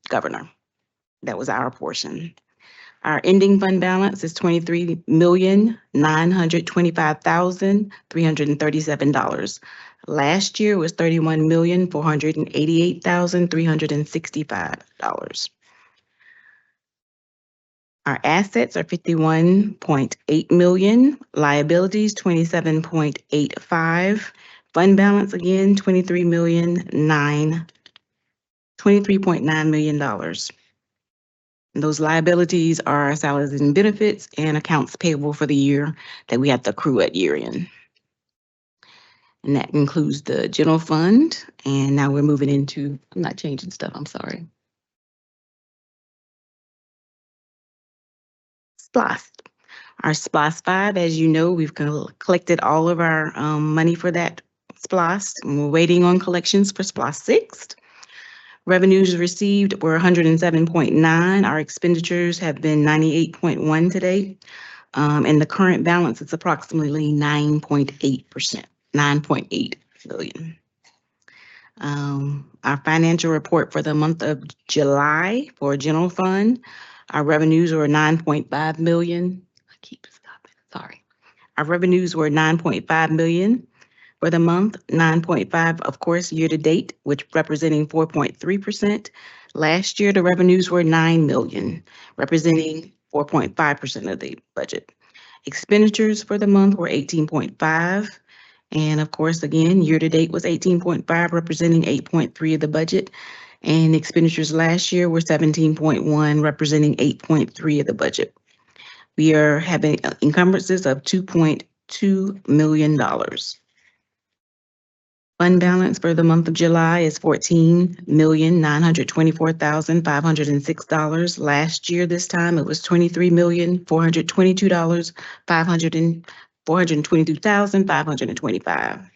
governor. That was our portion. Our ending fund balance is $23,925,337. Last year was $31,488,365. Our assets are 51.8 million, liabilities 27.85, fund balance again $23.9 million. And those liabilities are salaries and benefits and accounts payable for the year that we have to accrue at year end. And that includes the general fund. And now we're moving into, I'm not changing stuff, I'm sorry. SPLOST. Our SPLOST 5, as you know, we've collected all of our money for that SPLOST, and we're waiting on collections for SPLOST 6. Revenues received were 107.9. Our expenditures have been 98.1 today. And the current balance is approximately 9.8%, 9.8 billion. Our financial report for the month of July for general fund, our revenues were 9.5 million. I keep stopping, sorry. Our revenues were 9.5 million for the month, 9.5, of course, year to date, which representing 4.3%. Last year, the revenues were 9 million, representing 4.5% of the budget. Expenditures for the month were 18.5. And of course, again, year to date was 18.5, representing 8.3 of the budget. And expenditures last year were 17.1, representing 8.3 of the budget. We are having encumbrances of $2.2 million. Fund balance for the month of July is $14,924,506. Last year, this time, it was $23,422,525.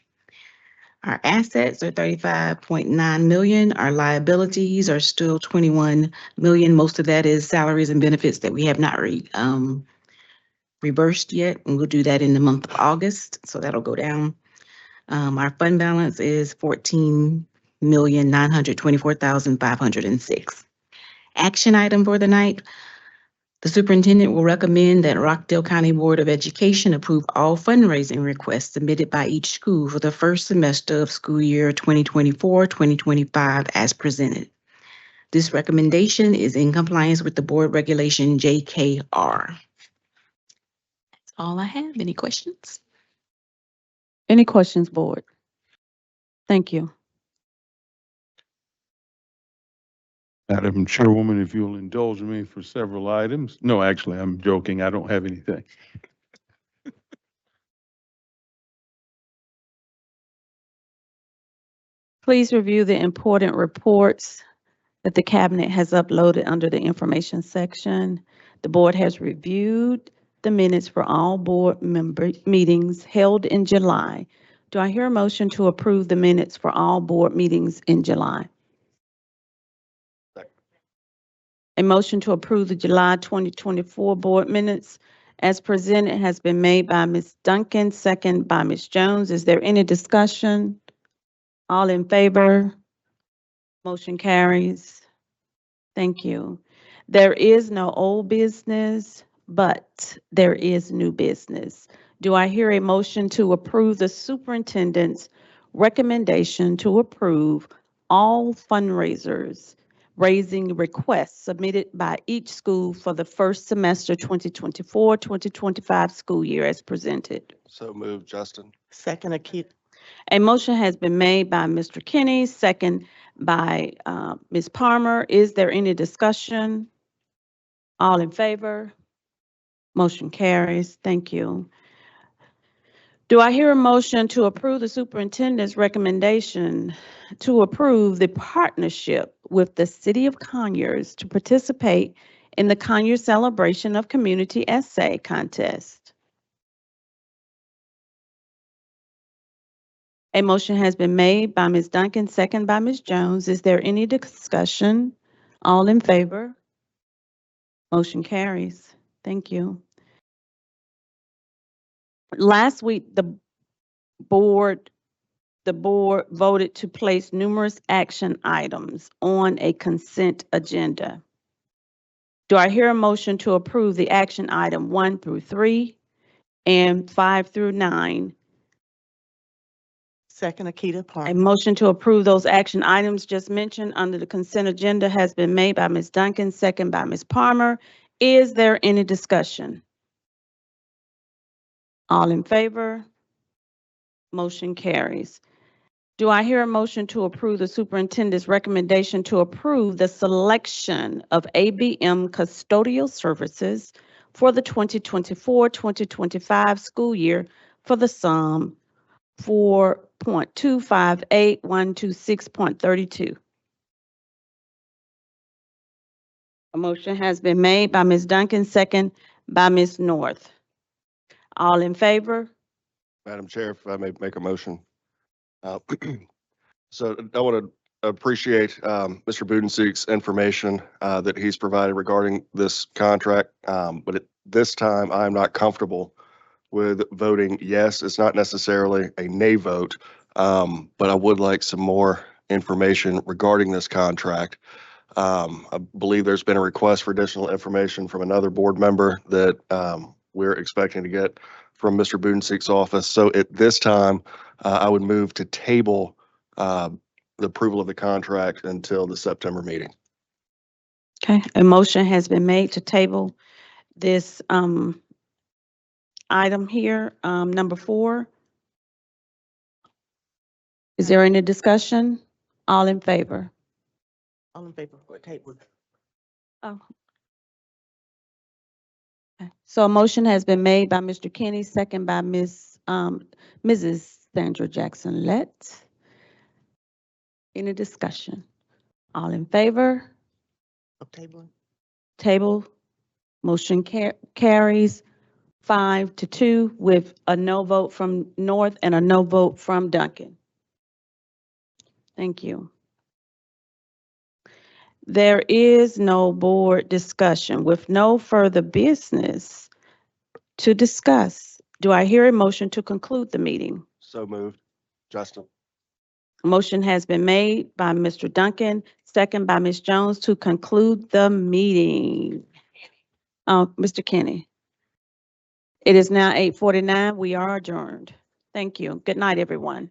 Our assets are 35.9 million. Our liabilities are still 21 million. Most of that is salaries and benefits that we have not reversed yet, and we'll do that in the month of August, so that'll go down. Our fund balance is 14,924,506. Action item for the night. The superintendent will recommend that Rockdale County Board of Education approve all fundraising requests submitted by each school for the first semester of school year 2024-2025 as presented. This recommendation is in compliance with the board regulation JKR. That's all I have. Any questions? Any questions, board? Thank you. Madam Chairwoman, if you'll indulge me for several items. No, actually, I'm joking. I don't have anything. Please review the important reports that the cabinet has uploaded under the information section. The board has reviewed the minutes for all board member meetings held in July. Do I hear a motion to approve the minutes for all board meetings in July? A motion to approve the July 2024 board minutes as presented has been made by Ms. Duncan, second by Ms. Jones. Is there any discussion? All in favor? Motion carries. Thank you. There is no old business, but there is new business. Do I hear a motion to approve the superintendent's recommendation to approve all fundraisers raising requests submitted by each school for the first semester 2024-2025 school year as presented? So moved, Justin. Second, Akita. A motion has been made by Mr. Kinney, second by Ms. Palmer. Is there any discussion? All in favor? Motion carries. Thank you. Do I hear a motion to approve the superintendent's recommendation to approve the partnership with the City of Conyers to participate in the Conyers Celebration of Community Essay Contest? A motion has been made by Ms. Duncan, second by Ms. Jones. Is there any discussion? All in favor? Motion carries. Thank you. Last week, the board voted to place numerous action items on a consent agenda. Do I hear a motion to approve the action item 1 through 3 and 5 through 9 Second, Akita A Parker. motion to approve those action items just mentioned under the consent agenda has been made by Ms. Duncan, second by Ms. Palmer. Is there any discussion? All in favor? Motion carries. Do I hear a motion to approve the superintendent's recommendation to approve the selection of ABM custodial services for the 2024-2025 school year for the sum 4.258126.32? A motion has been made by Ms. Duncan, second by Ms. North. All in favor? Madam Chair, if I may make a motion. So I want to appreciate Mr. Budensiek's information that he's provided regarding this contract. But at this time, I'm not comfortable with voting yes. It's not necessarily a nay vote, but I would like some more information regarding this contract. I believe there's been a request for additional information from another board member that we're expecting to get from Mr. Budensiek's office. So at this time, I would move to table the approval of the contract until the September meeting. Okay, a motion has been made to table this item here, number 4. Is there any discussion? All in favor? All in favor for table. Oh. Okay. So a motion has been made by Mr. Kenny, second by Mrs. Sandra Jackson-Lett. Any discussion? All in favor? Of tabling. Table. Motion carries 5-2 with a no vote from North and a no vote from Duncan. Thank you. There is no board discussion. With no further business to discuss, do I hear a motion to conclude the meeting? So moved. Justin. A motion has been made by Mr. Duncan, second by Ms. Jones to conclude the meeting. Mr. Kenny. It is now 8:49. We are adjourned. Thank you. Good night, everyone.